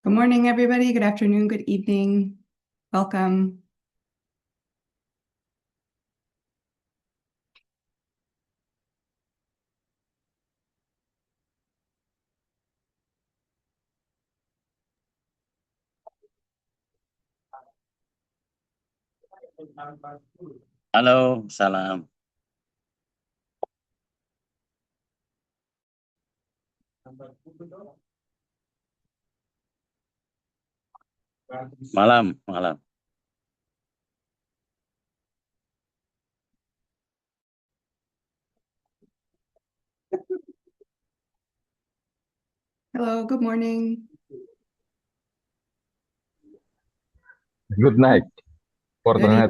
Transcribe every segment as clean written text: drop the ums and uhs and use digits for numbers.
Good morning, everybody. Good afternoon, good evening. Welcome. Halo, salam. Malam, malam. Hello, good morning. Good night for Good tonight.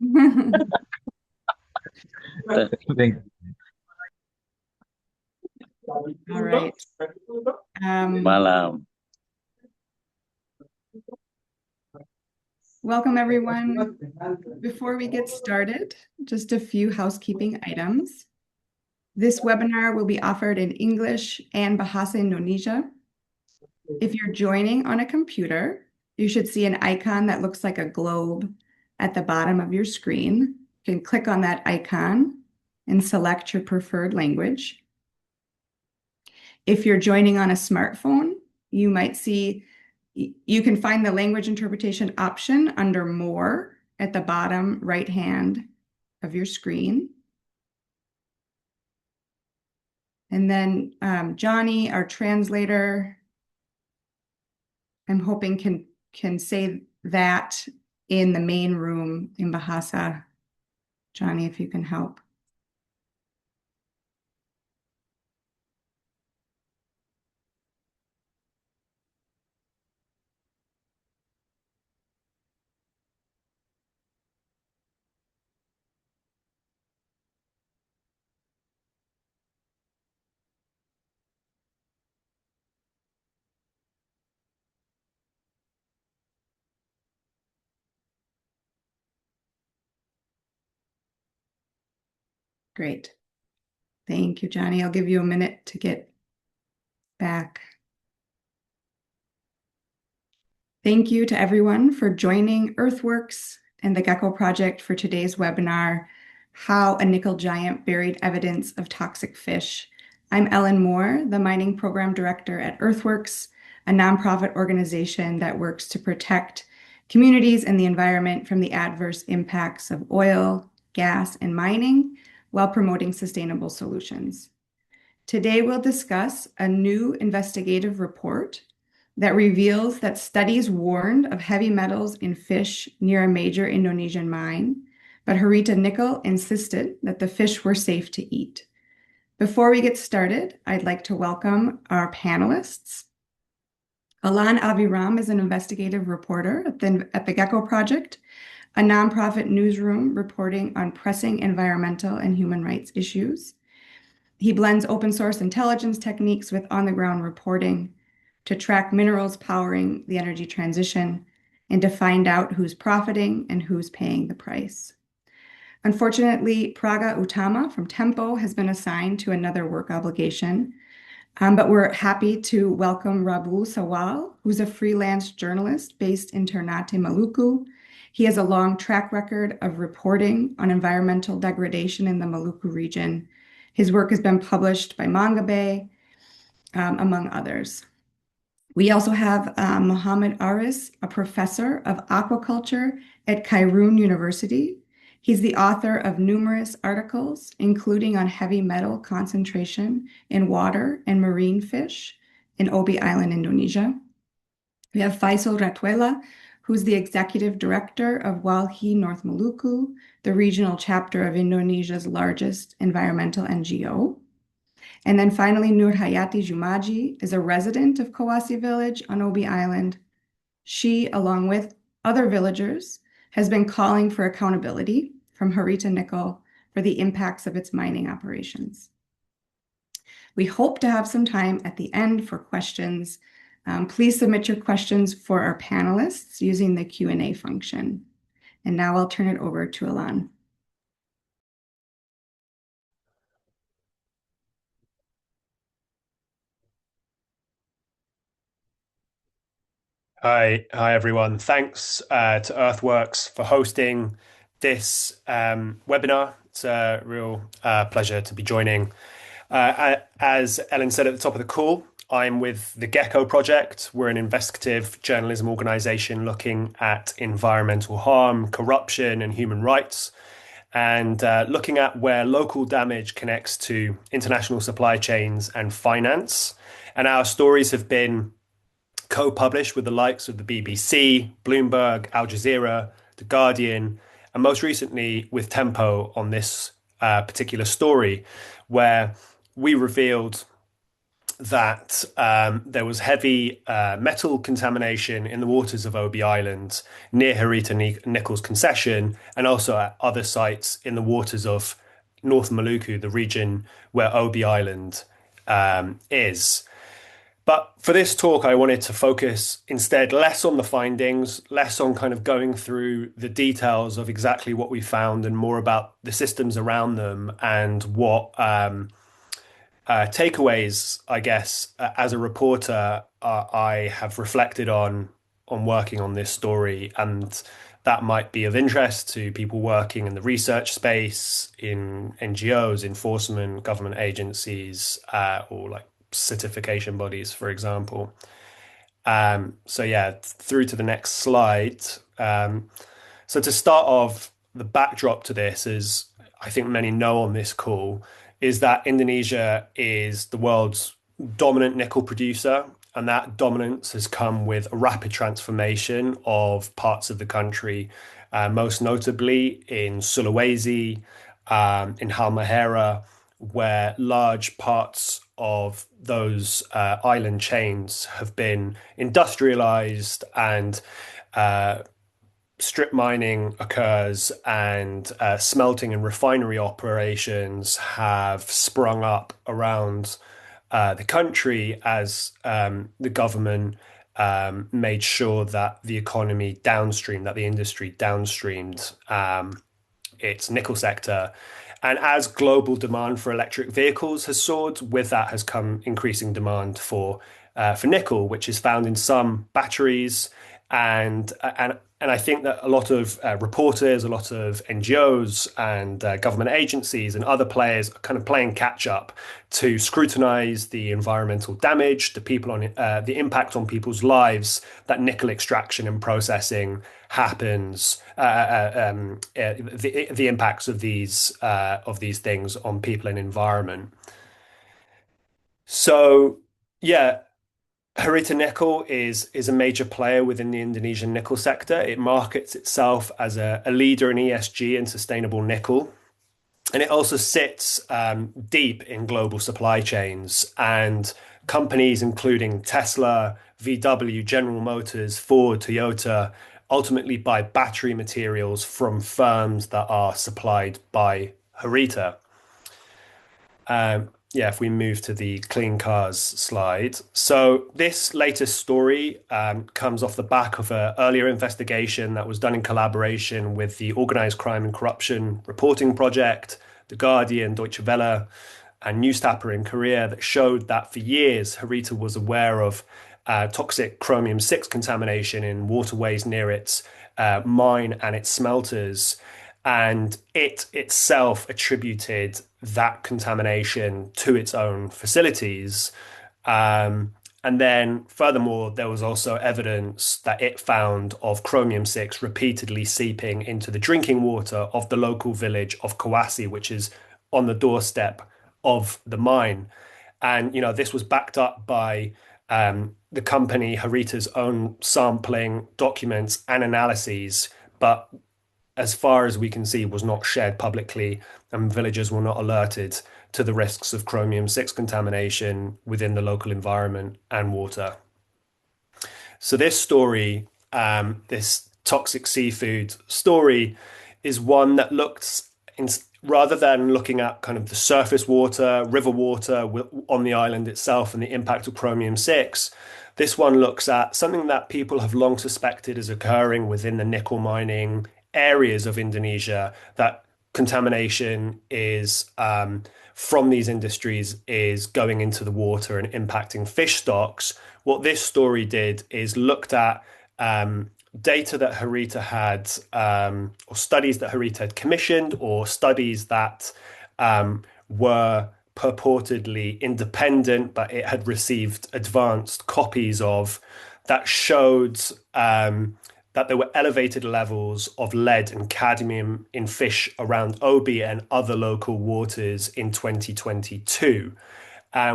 evening. Thank All right. Malam. Welcome, everyone. Before we get started, just a few housekeeping items. This webinar will be offered in English and Bahasa Indonesia. If you're joining on a computer, you should see an icon that looks like a globe at the bottom of your screen. You can click on that icon and select your preferred language. If you're joining on a smartphone, you might see you can find the language interpretation option under More at the bottom right hand of your screen. And then Johnny, our translator, I'm hoping can say that in the main room in Bahasa. Johnny, if you can help. Great. Thank you, Johnny. I'll give you a minute to get back. Thank you to everyone for joining Earthworks and the Gecko Project for today's webinar, How a Nickel Giant Buried Evidence of Toxic Fish. I'm Ellen Moore, the Mining Program Director at Earthworks, a nonprofit organization that works to protect communities and the environment from the adverse impacts of oil, gas, and mining while promoting sustainable solutions. Today, we'll discuss a new investigative report that reveals that studies warned of heavy metals in fish near a major Indonesian mine, but Harita Nickel insisted that the fish were safe to eat. Before we get started, I'd like to welcome our panelists. Alan Aviram is an investigative reporter at the Gecko Project, a nonprofit newsroom reporting on pressing environmental and human rights issues. He blends open source intelligence techniques with on-the-ground reporting to track minerals powering the energy transition and to find out who's profiting and who's paying the price. Unfortunately, Praga Utama from Tempo has been assigned to another work obligation, but we're happy to welcome Rabu Sawal, who's a freelance journalist based in Ternate, Maluku. He has a long track record of reporting on environmental degradation in the Maluku region. His work has been published by Manga Bay, among others. We also have Mohammed Aris, a professor of aquaculture at Kairoun University. He's the author of numerous articles, including on heavy metal concentration in water and marine fish in Obi Island, Indonesia. We have Faisal Ratuela, who's the executive director of Walhi North Maluku, the regional chapter of Indonesia's largest environmental NGO. And then finally, Nur Hayati Jumaji is a resident of Kawasi Village on Obi Island. She, along with other villagers, has been calling for accountability from Harita Nickel for the impacts of its mining operations. We hope to have some time at the end for questions. Please submit your questions for our panelists using the Q&A function. And now I'll turn it over to Alan. Hi everyone. Thanks to Earthworks for hosting this webinar. It's a real pleasure to be joining. As Ellen said at the top of the call, I'm with the Gecko Project. We're an investigative journalism organization looking at environmental harm, corruption, and human rights, and looking at where local damage connects to international supply chains and finance. And our stories have been co-published with the likes of the BBC, Bloomberg, Al Jazeera, The Guardian, and most recently with Tempo on this particular story, where we revealed that there was heavy metal contamination in the waters of Obi Island near Harita Nickel's concession, and also at other sites in the waters of North Maluku, the region where Obi Island is. But for this talk, I wanted to focus instead less on the findings, less on kind of going through the details of exactly what we found, and more about the systems around them and what takeaways, I guess, as a reporter, I have reflected on working on this story, and that might be of interest to people working in the research space, in NGOs, enforcement, government agencies, or like certification bodies, for example. So yeah, through to the next slide. So to start off, the backdrop to this is, I think many know on this call, is that Indonesia is the world's dominant nickel producer, and that dominance has come with a rapid transformation of parts of the country, most notably in Sulawesi, in Halmahera, where large parts of those island chains have been industrialized, and strip mining occurs, and smelting and refinery operations have sprung up around the country as the government made sure that the economy downstream, that the industry downstreamed its nickel sector. And as global demand for electric vehicles has soared, with that has come increasing demand for nickel, which is found in some batteries. And I think that a lot of reporters, a lot of NGOs and government agencies and other players are kind of playing catch up to scrutinize the environmental damage, the impact on people's lives that nickel extraction and processing happens, the impacts of these things on people and environment. So yeah, Harita Nickel is a major player within the Indonesian nickel sector. It markets itself as a leader in ESG and sustainable nickel. And it also sits deep in global supply chains, and companies including Tesla, VW, General Motors, Ford, Toyota ultimately buy battery materials from firms that are supplied by Harita. Yeah, if we move to the clean cars slide. So this latest story comes off the back of an earlier investigation that was done in collaboration with the Organized Crime and Corruption Reporting Project, The Guardian, Deutsche Welle, and Newstapper in Korea, that showed that for years Harita was aware of toxic chromium-6 contamination in waterways near its mine and its smelters. And it itself attributed that contamination to its own facilities. And then, furthermore, there was also evidence that it found of chromium-6 repeatedly seeping into the drinking water of the local village of Kawasi, which is on the doorstep of the mine. And, you know, this was backed up by the company Harita's own sampling documents and analyses, but as far as we can see, was not shared publicly, and villagers were not alerted to the risks of chromium-6 contamination within the local environment and water. So this story, this toxic seafood story, is one that looks, rather than looking at kind of the surface water, river water on the island itself and the impact of chromium-6, this one looks at something that people have long suspected is occurring within the nickel mining areas of Indonesia, that contamination is from these industries is going into the water and impacting fish stocks. What this story did is looked at data that Harita had, or studies that Harita had commissioned, or studies that were purportedly independent, but it had received advanced copies of, that showed that there were elevated levels of lead and cadmium in fish around Obi and other local waters in 2022.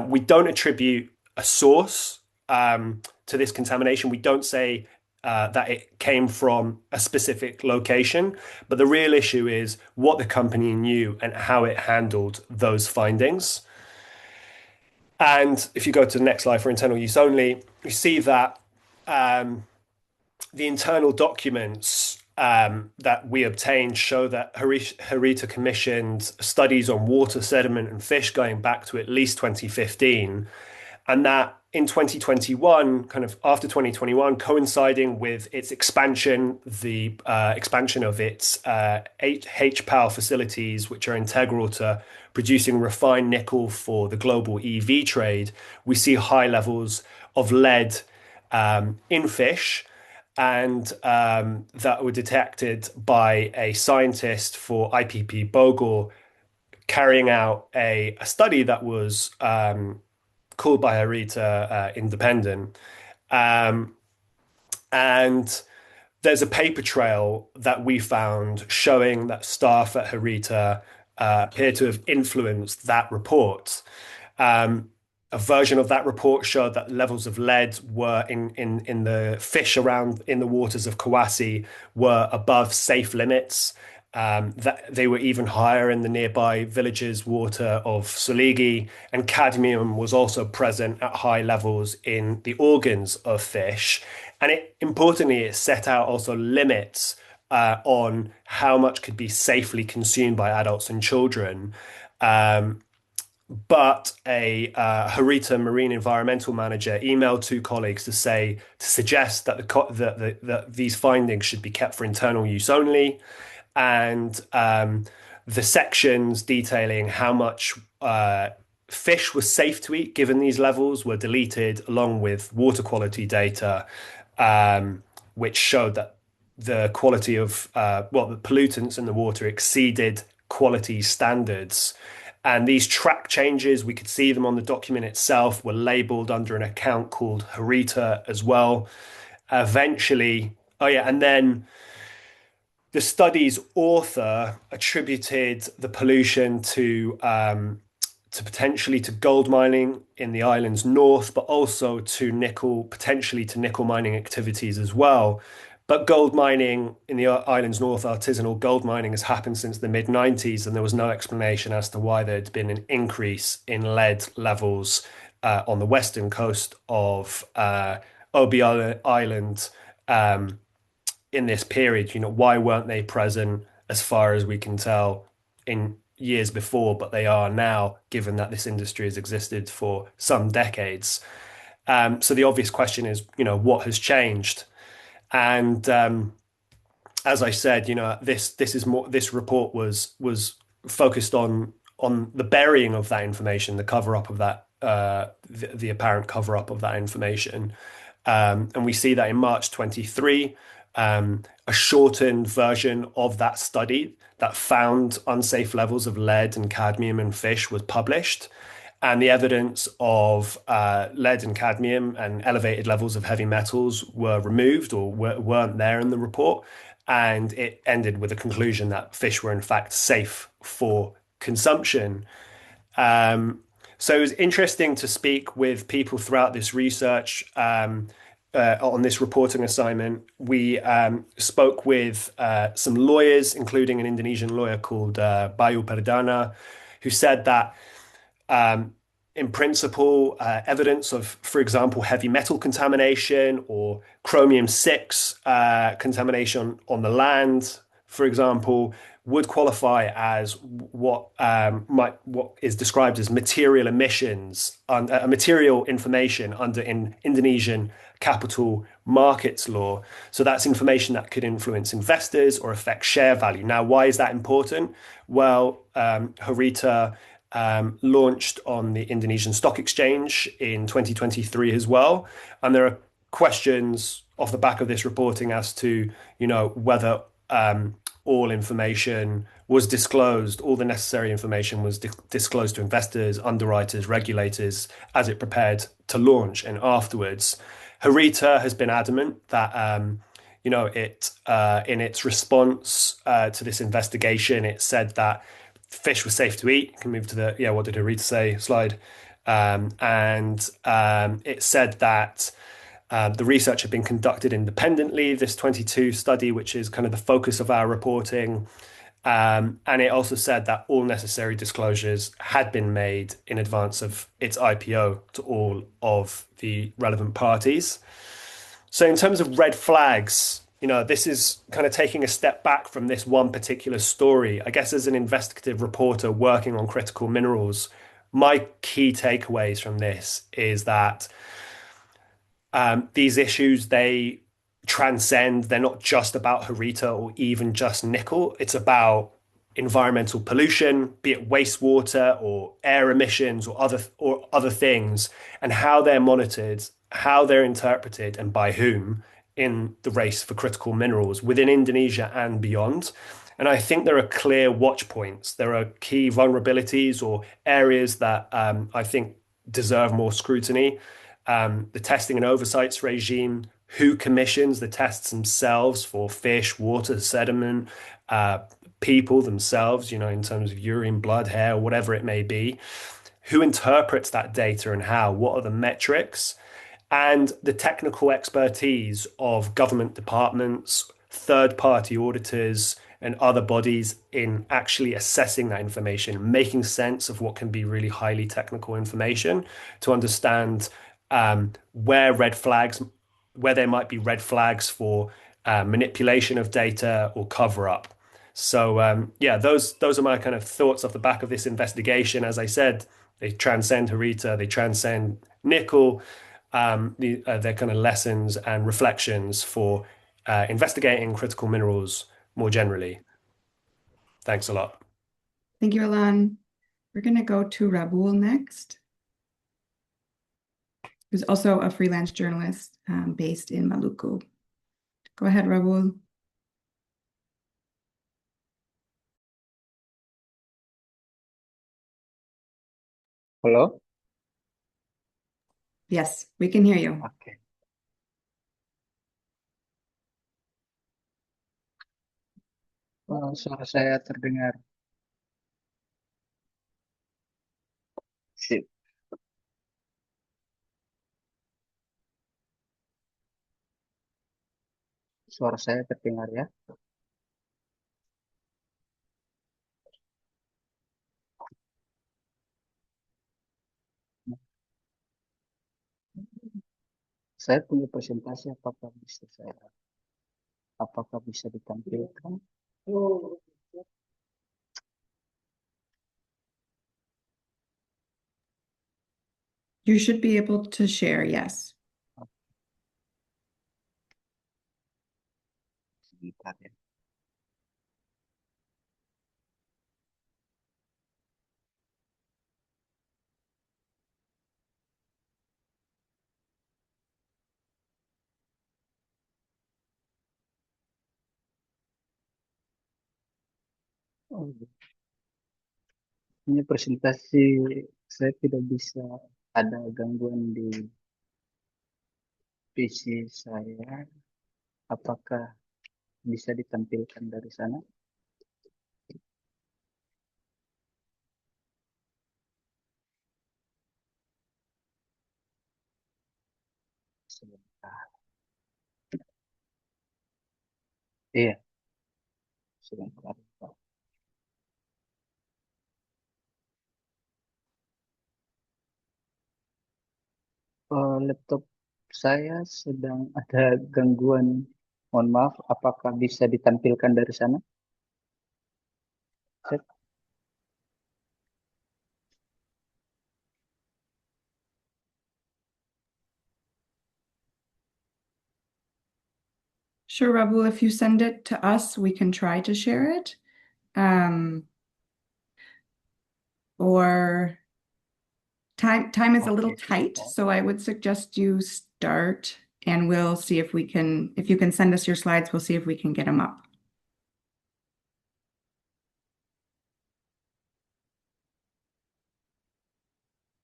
We don't attribute a source to this contamination. We don't say that it came from a specific location, but the real issue is what the company knew and how it handled those findings. And if you go to the next slide for internal use only, you see that the internal documents that we obtained show that Harita commissioned studies on water, sediment, and fish going back to at least 2015. And that in 2021, kind of after 2021, coinciding with its expansion, the expansion of its HPAL facilities, which are integral to producing refined nickel for the global EV trade, we see high levels of lead in fish, and that were detected by a scientist for IPP Bogor carrying out a study that was called by Harita independent. And there's a paper trail that we found showing that staff at Harita appear to have influenced that report. A version of that report showed that levels of lead were in the fish around in the waters of Kawasi were above safe limits. That they were even higher in the nearby villages' water of Soligi, and cadmium was also present at high levels in the organs of fish. And importantly, it set out also limits on how much could be safely consumed by adults and children. But a Harita marine environmental manager emailed two colleagues to suggest that that these findings should be kept for internal use only, and the sections detailing how much fish was safe to eat given these levels were deleted, along with water quality data, which showed that the quality of the pollutants in the water exceeded quality standards. And these track changes, we could see them on the document itself, were labeled under an account called Harita as well. Eventually, and then the study's author attributed the pollution to potentially to gold mining in the island's north, but also to potentially to nickel mining activities as well. But gold mining in the island's north, artisanal gold mining, has happened since the mid-90s, and there was no explanation as to why there had been an increase in lead levels on the western coast of Obi Island in this period. Why weren't they present, as far as we can tell, in years before, but they are now, given that this industry has existed for some decades. So the obvious question is, what has changed? And as I said, this report was focused on the burying of that information, the cover up of that, the apparent cover up of that information, and we see that in March 23, a shortened version of that study that found unsafe levels of lead and cadmium in fish was published. And the evidence of lead and cadmium and elevated levels of heavy metals were removed or weren't there in the report. And it ended with a conclusion that fish were in fact safe for consumption. So it was interesting to speak with people throughout this research on this reporting assignment. We spoke with some lawyers, including an Indonesian lawyer called Bayu Perdana, who said that in principle, evidence of, for example, heavy metal contamination or chromium-6 contamination on the land, for example, would qualify as what is described as material emissions, material information under Indonesian capital markets law. So that's information that could influence investors or affect share value. Now, why is that important? Well, Harita launched on the Indonesian Stock Exchange in 2023 as well. And there are questions off the back of this reporting as to, whether all information was disclosed, all the necessary information was disclosed to investors, underwriters, regulators as it prepared to launch and afterwards. Harita has been adamant that it in its response to this investigation, it said that fish was safe to eat. You can move to the what did Harita say slide, and it said that the research had been conducted independently. This 22 study, which is kind of the focus of our reporting. And it also said that all necessary disclosures had been made in advance of its IPO to all of the relevant parties. So in terms of red flags, this is kind of taking a step back from this one particular story. I guess as an investigative reporter working on critical minerals, my key takeaways from this is that these issues, they transcend, they're not just about Harita or even just nickel. It's about environmental pollution, be it wastewater or air emissions or other things, and how they're monitored, how they're interpreted, and by whom in the race for critical minerals within Indonesia and beyond. And I think there are clear watch points. There are key vulnerabilities or areas that I think deserve more scrutiny. The testing and oversights regime, who commissions the tests themselves for fish, water, sediment, people themselves, in terms of urine, blood, hair, whatever it may be, who interprets that data and how, what are the metrics, and the technical expertise of government departments, third-party auditors, and other bodies in actually assessing that information, making sense of what can be really highly technical information to understand where there might be red flags for manipulation of data or cover up. So those are my kind of thoughts off the back of this investigation. As I said, they transcend Harita, they transcend nickel. Their kind of lessons and reflections for investigating critical minerals more generally. Thanks a lot. Thank you, Alan. We're going to go to Rabul next, who's also a freelance journalist based in Maluku. Go ahead, Rabul. Halo, Yes, we can hear you. oke. Suara saya terdengar. Sip. Suara saya terdengar ya. Saya punya presentasi, apakah bisa ditampilkan? You should be able to share, yes. Sebentar ya. Oh, ini presentasi saya tidak bisa, ada gangguan di PC saya. Apakah bisa ditampilkan dari sana? Sebentar. Iya, sebentar. Laptop saya sedang ada gangguan. Mohon maaf, apakah bisa ditampilkan dari sana? Cek. Sure, Rabul, if you send it to us, we can try to share it. or time is a little Oke. tight, so I would suggest you start and we'll see if if you can send us your slides, we'll see if we can get them up.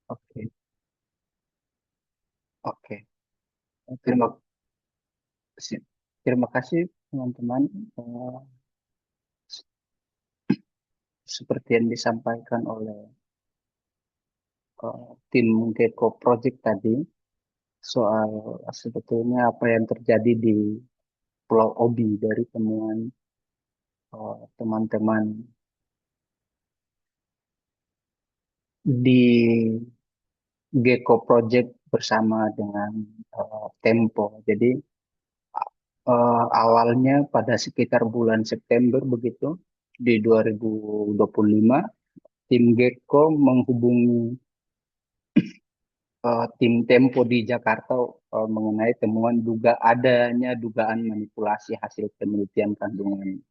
Oke. Oke. Terima kasih. Terima kasih teman-teman. Seperti yang disampaikan oleh tim Gecko Project tadi soal sebetulnya apa yang terjadi di Pulau Obi dari temuan teman-teman di Gecko Project bersama dengan Tempo. Jadi awalnya pada sekitar bulan September begitu di 2025 tim Gecko menghubungi tim Tempo di Jakarta mengenai temuan adanya dugaan manipulasi hasil penelitian kandungan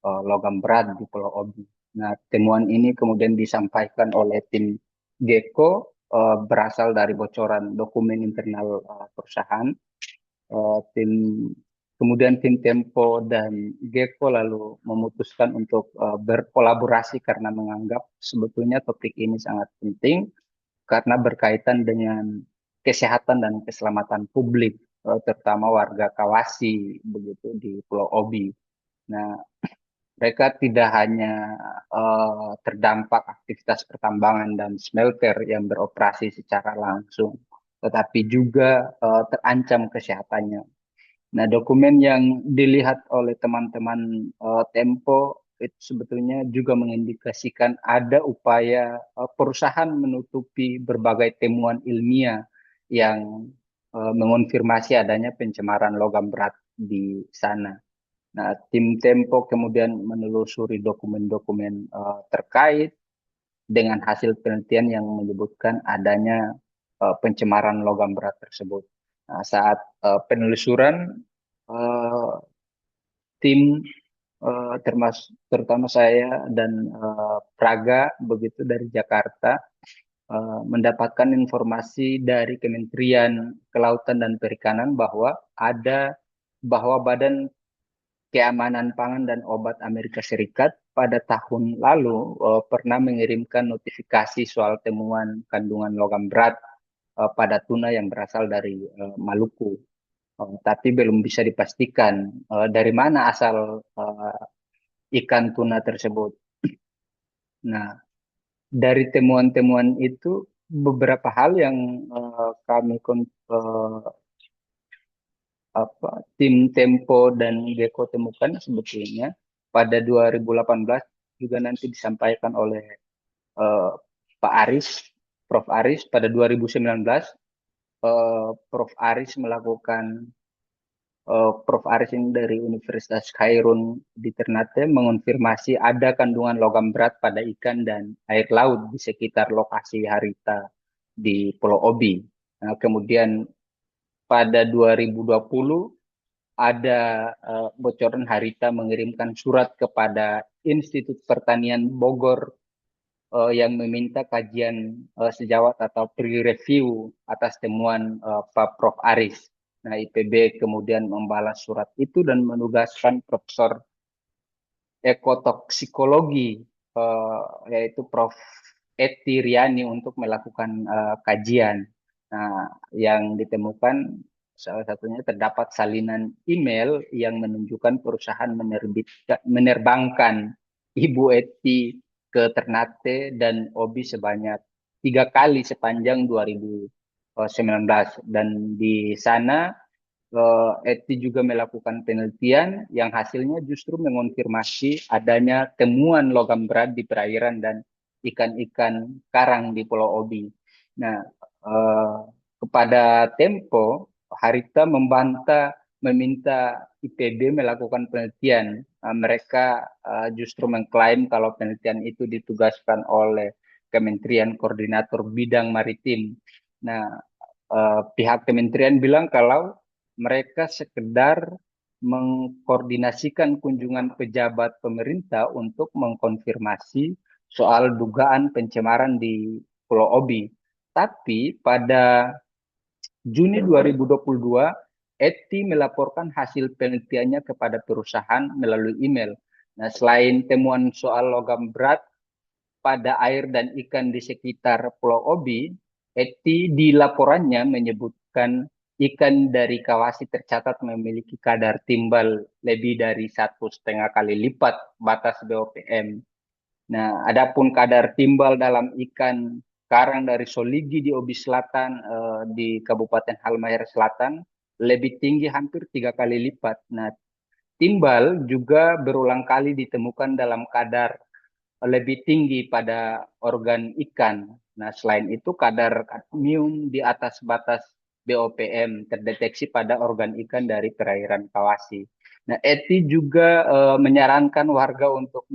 logam berat di Pulau Obi. Nah, temuan ini kemudian disampaikan oleh tim Gecko berasal dari bocoran dokumen internal perusahaan. Tim Kemudian tim Tempo dan Gecko lalu memutuskan untuk berkolaborasi karena menganggap sebetulnya topik ini sangat penting karena berkaitan dengan kesehatan dan keselamatan publik, terutama warga Kawasi begitu di Pulau Obi. Nah, mereka tidak hanya terdampak aktivitas pertambangan dan smelter yang beroperasi secara langsung, tetapi juga terancam kesehatannya. Nah, dokumen yang dilihat oleh teman-teman Tempo itu sebetulnya juga mengindikasikan ada upaya perusahaan menutupi berbagai temuan ilmiah yang mengonfirmasi adanya pencemaran logam berat di sana. Nah, tim Tempo kemudian menelusuri dokumen-dokumen terkait dengan hasil penelitian yang menyebutkan adanya pencemaran logam berat tersebut. Nah, saat penelusuran tim terutama saya dan Praga begitu dari Jakarta mendapatkan informasi dari Kementerian Kelautan dan Perikanan bahwa Badan Keamanan Pangan dan Obat Amerika Serikat pada tahun lalu pernah mengirimkan notifikasi soal temuan kandungan logam berat pada tuna yang berasal dari Maluku. Tapi belum bisa dipastikan dari mana asal ikan tuna tersebut. Nah, dari temuan-temuan itu beberapa hal yang tim Tempo dan Gecko temukan sebetulnya pada 2018 juga nanti disampaikan oleh Pak Aris, Prof. Aris pada 2019. Prof. Aris Prof. Aris ini dari Universitas Khairun di Ternate mengonfirmasi ada kandungan logam berat pada ikan dan air laut di sekitar lokasi Harita di Pulau Obi. Nah, kemudian pada 2020 ada bocoran Harita mengirimkan surat kepada Institut Pertanian Bogor yang meminta kajian sejawat atau pre-review atas temuan Pak Prof. Aris. Nah, IPB kemudian membalas surat itu dan menugaskan Profesor Ekotoksikologi yaitu Prof. Eti Riani untuk melakukan kajian. Nah, yang ditemukan salah satunya terdapat salinan email yang menunjukkan perusahaan menerbangkan Ibu Eti ke Ternate dan Obi sebanyak 3 kali sepanjang 2019 dan di sana Eti juga melakukan penelitian yang hasilnya justru mengonfirmasi adanya temuan logam berat di perairan dan ikan-ikan karang di Pulau Obi. Nah, kepada Tempo, Harita meminta IPB melakukan penelitian. Mereka justru mengklaim kalau penelitian itu ditugaskan oleh Kementerian Koordinator Bidang Maritim. Nah, pihak kementerian bilang kalau mereka sekedar mengkoordinasikan kunjungan pejabat pemerintah untuk mengkonfirmasi soal dugaan pencemaran di Pulau Obi. Tapi pada Juni 2022, Eti melaporkan hasil penelitiannya kepada perusahaan melalui email. Nah, selain temuan soal logam berat pada air dan ikan di sekitar Pulau Obi, Eti di laporannya menyebutkan ikan dari Kawasi tercatat memiliki kadar timbal lebih dari 1,5 kali lipat batas BOPM. Nah, adapun kadar timbal dalam ikan karang dari Soligi di Obi Selatan di Kabupaten Halmahera Selatan lebih tinggi hampir 3 kali lipat. Nah, timbal juga berulang kali ditemukan dalam kadar lebih tinggi pada organ ikan. Nah, selain itu kadar kadmium di atas batas BOPM terdeteksi pada organ ikan dari perairan Kawasi. Nah, Eti juga menyarankan warga untuk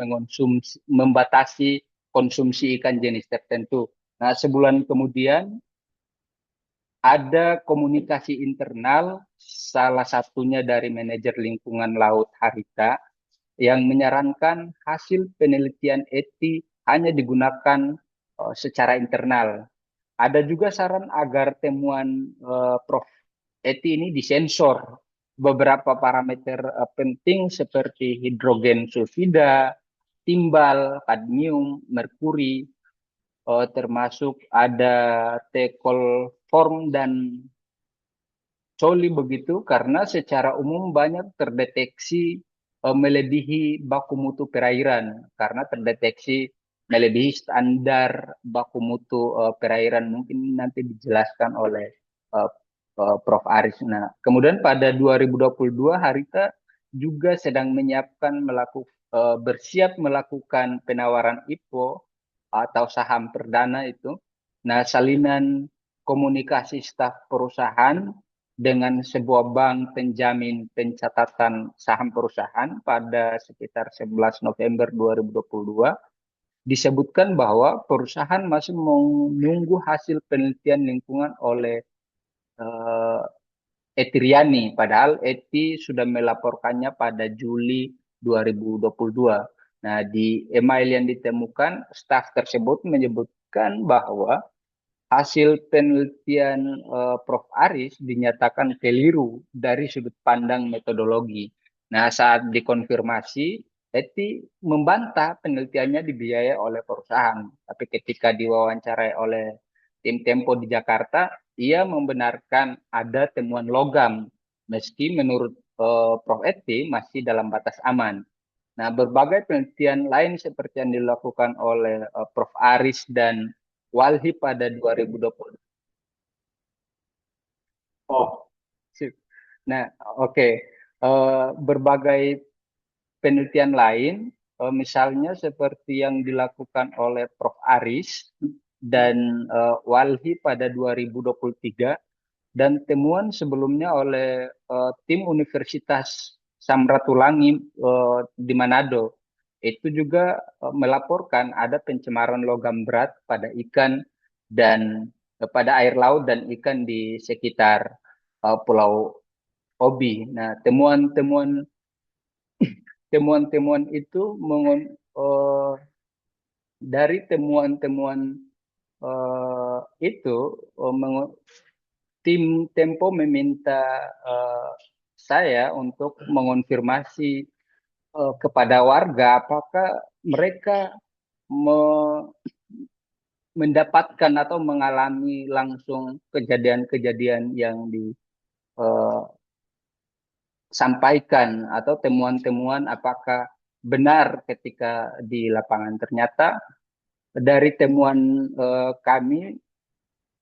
membatasi konsumsi ikan jenis tertentu. Nah, sebulan kemudian ada komunikasi internal, salah satunya dari manajer lingkungan laut Harita, yang menyarankan hasil penelitian Eti hanya digunakan secara internal. Ada juga saran agar temuan Prof. Eti ini disensor beberapa parameter penting seperti hidrogen sulfida, timbal, kadmium, merkuri, termasuk ada tekolform dan Soli begitu karena secara umum banyak terdeteksi melebihi baku mutu perairan karena terdeteksi melebihi standar baku mutu perairan, mungkin nanti dijelaskan oleh eh, Prof. Aris. Nah, kemudian pada 2022 Harita juga sedang bersiap melakukan penawaran IPO atau saham perdana itu. Nah, salinan komunikasi staf perusahaan dengan sebuah bank penjamin pencatatan saham perusahaan pada sekitar 11 November 2022 disebutkan bahwa perusahaan masih menunggu hasil penelitian lingkungan oleh Eti Riani, padahal Eti sudah melaporkannya pada Juli 2022. Nah, di email yang ditemukan, staf tersebut menyebutkan bahwa hasil penelitian Prof. Aris dinyatakan keliru dari sudut pandang metodologi. Nah, saat dikonfirmasi, Eti membantah penelitiannya dibiayai oleh perusahaan. Tapi ketika diwawancarai oleh tim Tempo di Jakarta, ia membenarkan ada temuan logam, meski menurut Prof. Eti masih dalam batas aman. Nah, berbagai penelitian lain seperti yang dilakukan oleh Prof. Aris dan Walhi pada 2020. Oh, sip. Nah, oke. Berbagai penelitian lain, misalnya seperti yang dilakukan oleh Prof. Aris dan Walhi pada 2023, dan temuan sebelumnya oleh tim Universitas Samratulangi di Manado. Itu juga melaporkan ada pencemaran logam berat pada ikan dan pada air laut dan ikan di sekitar Pulau Obi. Nah, temuan-temuan itu dari temuan-temuan itu tim Tempo meminta saya untuk mengonfirmasi kepada warga apakah mereka mendapatkan atau mengalami langsung kejadian-kejadian yang disampaikan atau temuan-temuan apakah benar ketika di lapangan. Ternyata dari temuan kami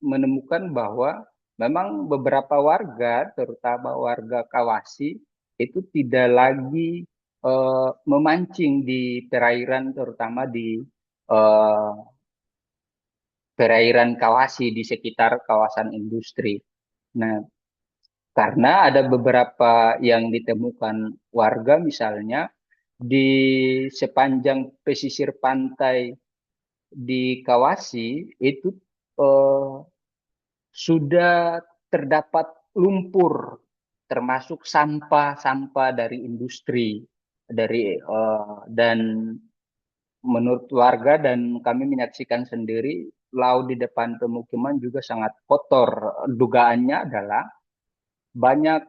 menemukan bahwa memang beberapa warga, terutama warga Kawasi, itu tidak lagi memancing di perairan, terutama di perairan Kawasi di sekitar kawasan industri. Nah, karena ada beberapa yang ditemukan warga, misalnya di sepanjang pesisir pantai di Kawasi itu sudah terdapat lumpur, termasuk sampah-sampah dari industri, dan menurut warga dan kami menyaksikan sendiri, laut di depan pemukiman juga sangat kotor. Dugaannya adalah banyak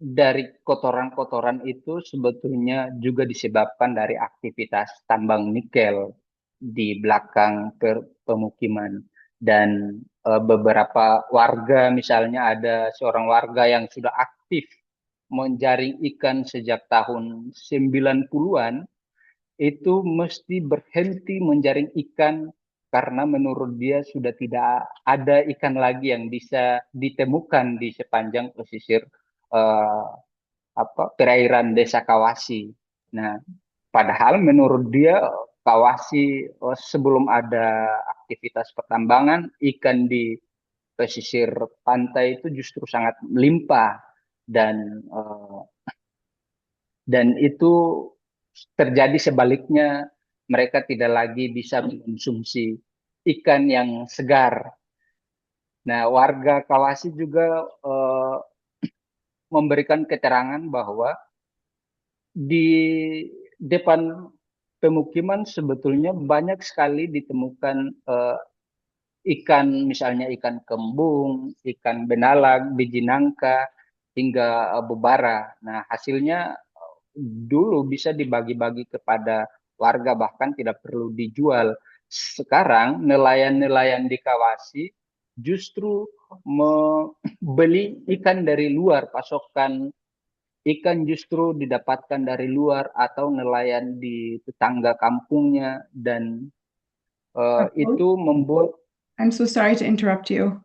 dari kotoran-kotoran itu sebetulnya juga disebabkan dari aktivitas tambang nikel di belakang pemukiman. Dan beberapa warga, misalnya ada seorang warga yang sudah aktif menjaring ikan sejak tahun 90-an, itu mesti berhenti menjaring ikan karena menurut dia sudah tidak ada ikan lagi yang bisa ditemukan di sepanjang pesisir eh, perairan Desa Kawasi. Nah, padahal menurut dia Kawasi sebelum ada aktivitas pertambangan, ikan di pesisir pantai itu justru sangat melimpah dan itu terjadi sebaliknya, mereka tidak lagi bisa mengonsumsi ikan yang segar. Nah, warga Kawasi juga memberikan keterangan bahwa di depan pemukiman sebetulnya banyak sekali ditemukan ikan, misalnya ikan kembung, ikan benalang, biji nangka, hingga bebara. Nah, hasilnya dulu bisa dibagi-bagi kepada warga, bahkan tidak perlu dijual. Sekarang nelayan-nelayan di Kawasi justru membeli ikan dari luar, pasokan ikan justru didapatkan dari luar atau nelayan di tetangga kampungnya, dan itu membuat. I'm so sorry to interrupt you.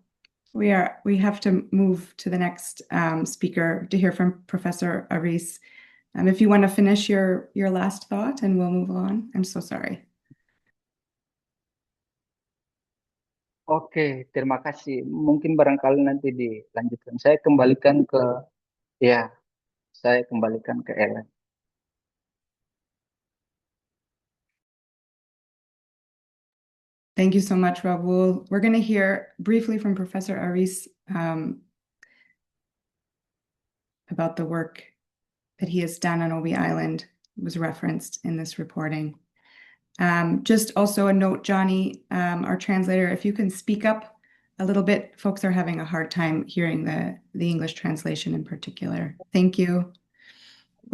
We have to move to the next speaker to hear from Professor Aris. If you want to finish your last thought and we'll move on. I'm so sorry. Oke, terima kasih. Mungkin barangkali nanti dilanjutkan. Saya kembalikan ke Ellen. Thank you so much, Rahul. We're going to hear briefly from Professor Aris about the work that he has done on Obi Island. It was referenced in this reporting. Just also a note, Johnny, our translator, if you can speak up a little bit, folks are having a hard time hearing the English translation in particular. Thank you.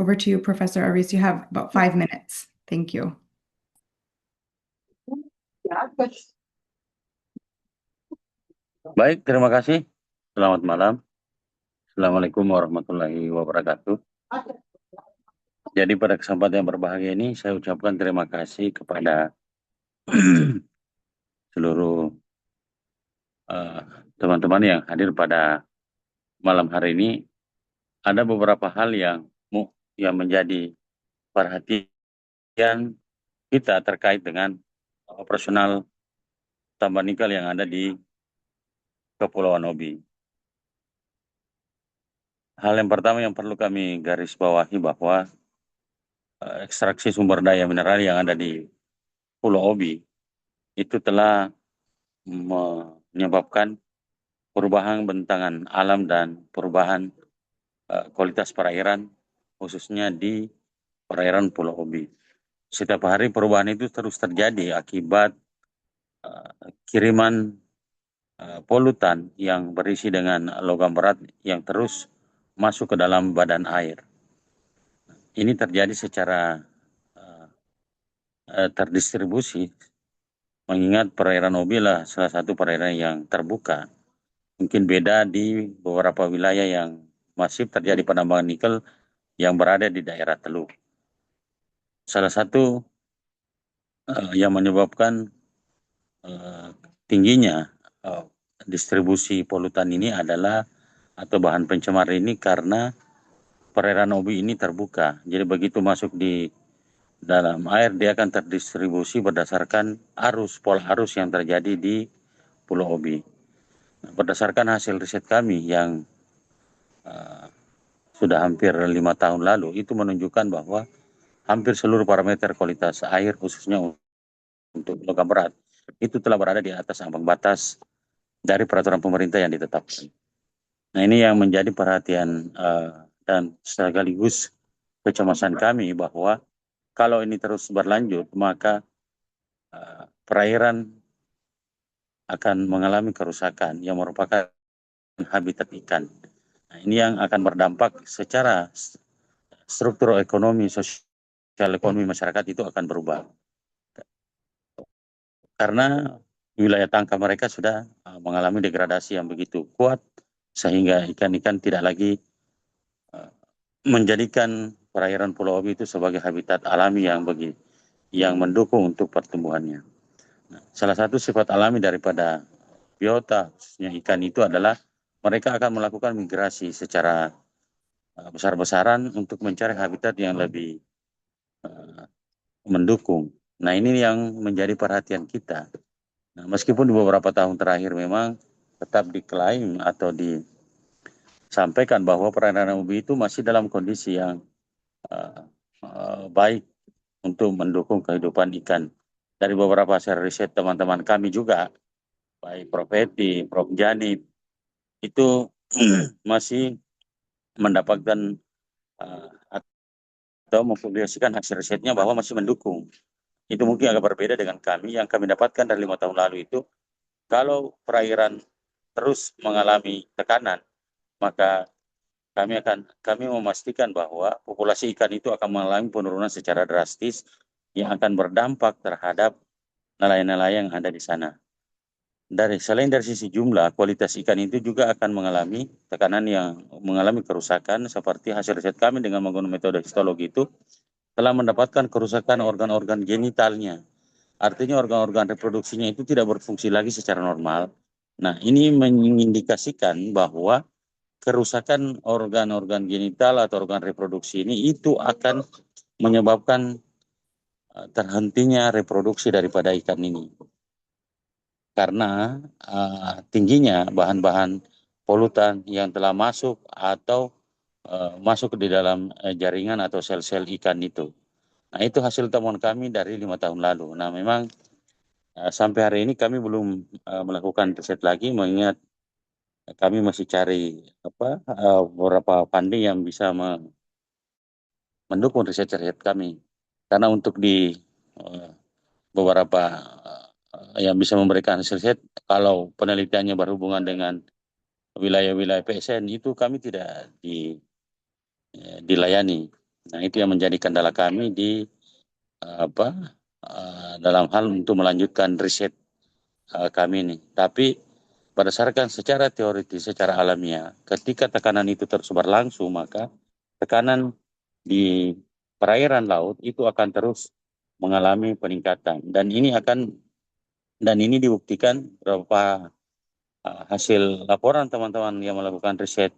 Over to you, Professor Aris. You have about 5 minutes. Thank you. Baik, terima kasih. Selamat malam. Assalamualaikum warahmatullahi wabarakatuh. Jadi pada kesempatan yang berbahagia ini saya ucapkan terima kasih kepada seluruh teman-teman yang hadir pada malam hari ini. Ada beberapa hal yang menjadi perhatian kita terkait dengan operasional tambang nikel yang ada di Kepulauan Obi. Hal yang pertama yang perlu kami garis bawahi bahwa ekstraksi sumber daya mineral yang ada di Pulau Obi itu telah menyebabkan perubahan bentangan alam dan perubahan kualitas perairan, khususnya di perairan Pulau Obi. Setiap hari perubahan itu terus terjadi akibat kiriman polutan yang berisi dengan logam berat yang terus masuk ke dalam badan air. Ini terjadi secara terdistribusi, mengingat perairan Obi lah salah satu perairan yang terbuka. Mungkin beda di beberapa wilayah yang masif terjadi penambangan nikel yang berada di daerah Teluk. Salah satu yang menyebabkan tingginya distribusi polutan ini adalah, atau bahan pencemar ini, karena perairan Obi ini terbuka. Jadi begitu masuk di dalam air, dia akan terdistribusi berdasarkan pola arus yang terjadi di Pulau Obi. Berdasarkan hasil riset kami yang sudah hampir 5 tahun lalu, itu menunjukkan bahwa hampir seluruh parameter kualitas air, khususnya untuk logam berat, itu telah berada di atas ambang batas dari peraturan pemerintah yang ditetapkan. Nah, ini yang menjadi perhatian dan sekaligus kecemasan kami, bahwa kalau ini terus berlanjut, maka perairan akan mengalami kerusakan yang merupakan habitat ikan. Nah, ini yang akan berdampak secara struktur ekonomi, sosial ekonomi masyarakat itu akan berubah. Karena wilayah tangkap mereka sudah mengalami degradasi yang begitu kuat, sehingga ikan-ikan tidak lagi menjadikan perairan Pulau Obi itu sebagai habitat alami yang mendukung untuk pertumbuhannya. Nah, salah satu sifat alami daripada biota, khususnya ikan itu adalah mereka akan melakukan migrasi secara besar-besaran untuk mencari habitat yang lebih mendukung. Nah, ini yang menjadi perhatian kita. Nah, meskipun di beberapa tahun terakhir memang tetap diklaim atau disampaikan bahwa perairan Ubi itu masih dalam kondisi yang baik untuk mendukung kehidupan ikan. Dari beberapa hasil riset teman-teman kami juga, baik Prof. Eti, Prof. Janib, itu masih mendapatkan atau mempublikasikan hasil risetnya bahwa masih mendukung. Itu mungkin agak berbeda dengan kami. Yang kami dapatkan dari 5 tahun lalu itu, kalau perairan terus mengalami tekanan, maka kami memastikan bahwa populasi ikan itu akan mengalami penurunan secara drastis yang akan berdampak terhadap nelayan-nelayan yang ada di sana. Selain dari sisi jumlah, kualitas ikan itu juga akan mengalami tekanan yang mengalami kerusakan, seperti hasil riset kami dengan menggunakan metode histologi itu telah mendapatkan kerusakan organ-organ genitalnya. Artinya organ-organ reproduksinya itu tidak berfungsi lagi secara normal. Nah, ini mengindikasikan bahwa kerusakan organ-organ genital atau organ reproduksi ini itu akan menyebabkan terhentinya reproduksi daripada ikan ini. Karena tingginya bahan-bahan polutan yang telah masuk atau masuk di dalam jaringan atau sel-sel ikan itu. Nah, itu hasil temuan kami dari 5 tahun lalu. Nah, memang sampai hari ini kami belum melakukan riset lagi, mengingat kami masih cari beberapa funding yang bisa mendukung riset-riset kami. Karena untuk di beberapa yang bisa memberikan hasil riset, kalau penelitiannya berhubungan dengan wilayah-wilayah PSN itu kami tidak dilayani. Nah, itu yang menjadi kendala kami dalam hal untuk melanjutkan riset kami ini. Tapi berdasarkan secara teoritis, secara alamiah, ketika tekanan itu terus berlangsung, maka tekanan di perairan laut itu akan terus mengalami peningkatan. Dan ini dibuktikan beberapa hasil laporan teman-teman yang melakukan riset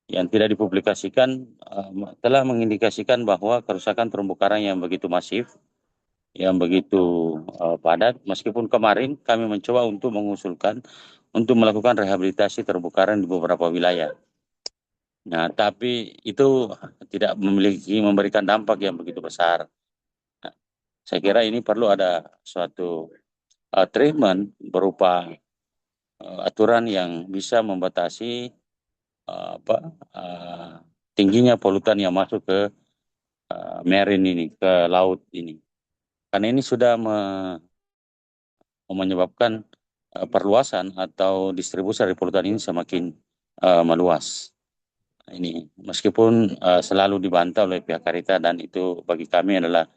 yang tidak dipublikasikan telah mengindikasikan bahwa kerusakan terumbu karang yang begitu masif, yang begitu padat, meskipun kemarin kami mencoba untuk mengusulkan untuk melakukan rehabilitasi terumbu karang di beberapa wilayah. Nah, tapi itu tidak memberikan dampak yang begitu besar. Nah, saya kira ini perlu ada suatu treatment berupa aturan yang bisa membatasi tingginya polutan yang masuk ke marine ini, ke laut ini. Karena ini sudah menyebabkan perluasan atau distribusi dari polutan ini semakin meluas. Ini meskipun selalu dibantah oleh pihak Karita, dan itu bagi kami adalah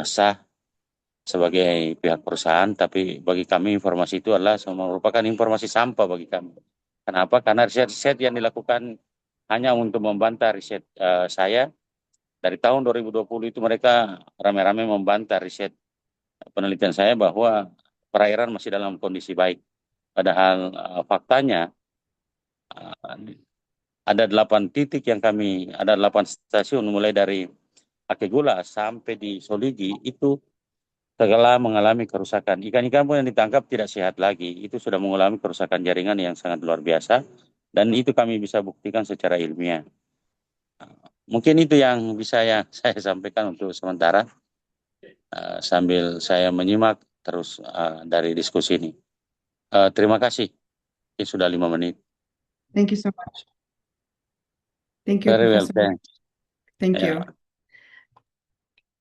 sah sebagai pihak perusahaan, tapi bagi kami informasi itu adalah merupakan informasi sampah bagi kami. Kenapa? Karena riset-riset yang dilakukan hanya untuk membantah riset saya. Dari tahun 2020 itu mereka rame-rame membantah riset penelitian saya bahwa perairan masih dalam kondisi baik. Padahal faktanya ada 8 titik yang ada 8 stasiun mulai dari Akegula sampai di Soligi itu telah mengalami kerusakan. Ikan-ikan pun yang ditangkap tidak sehat lagi. Itu sudah mengalami kerusakan jaringan yang sangat luar biasa, dan itu kami bisa buktikan secara ilmiah. Mungkin itu yang bisa saya sampaikan untuk sementara, sambil saya menyimak terus dari diskusi ini. Terima kasih. Ini sudah 5 menit. Thank you so much. Thank you, Very well, Professor. thanks. Thank Yeah. you.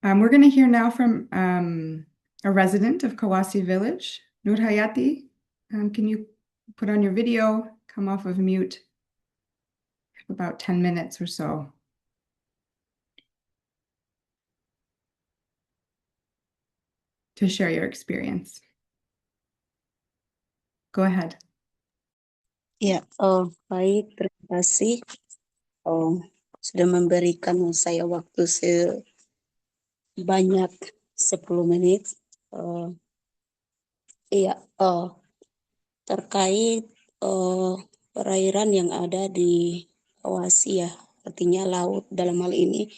We're going to hear now from a resident of Kawasi Village, Nur Hayati. Can you put on your video, come off of mute? About 10 minutes or so. To share your experience. Go ahead. Ya, baik, terima kasih sudah memberikan saya waktu sebanyak 10 menit. Iya, terkait perairan yang ada di Kawasi ya, artinya laut dalam hal ini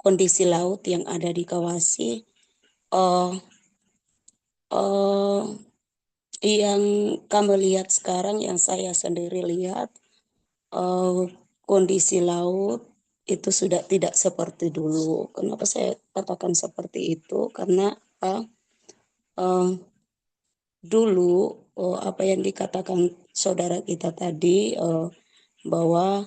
kondisi laut yang ada di Kawasi. Yang kami lihat sekarang, yang saya sendiri lihat, kondisi laut itu sudah tidak seperti dulu. Kenapa saya katakan seperti itu? Karena dulu apa yang dikatakan saudara kita tadi, bahwa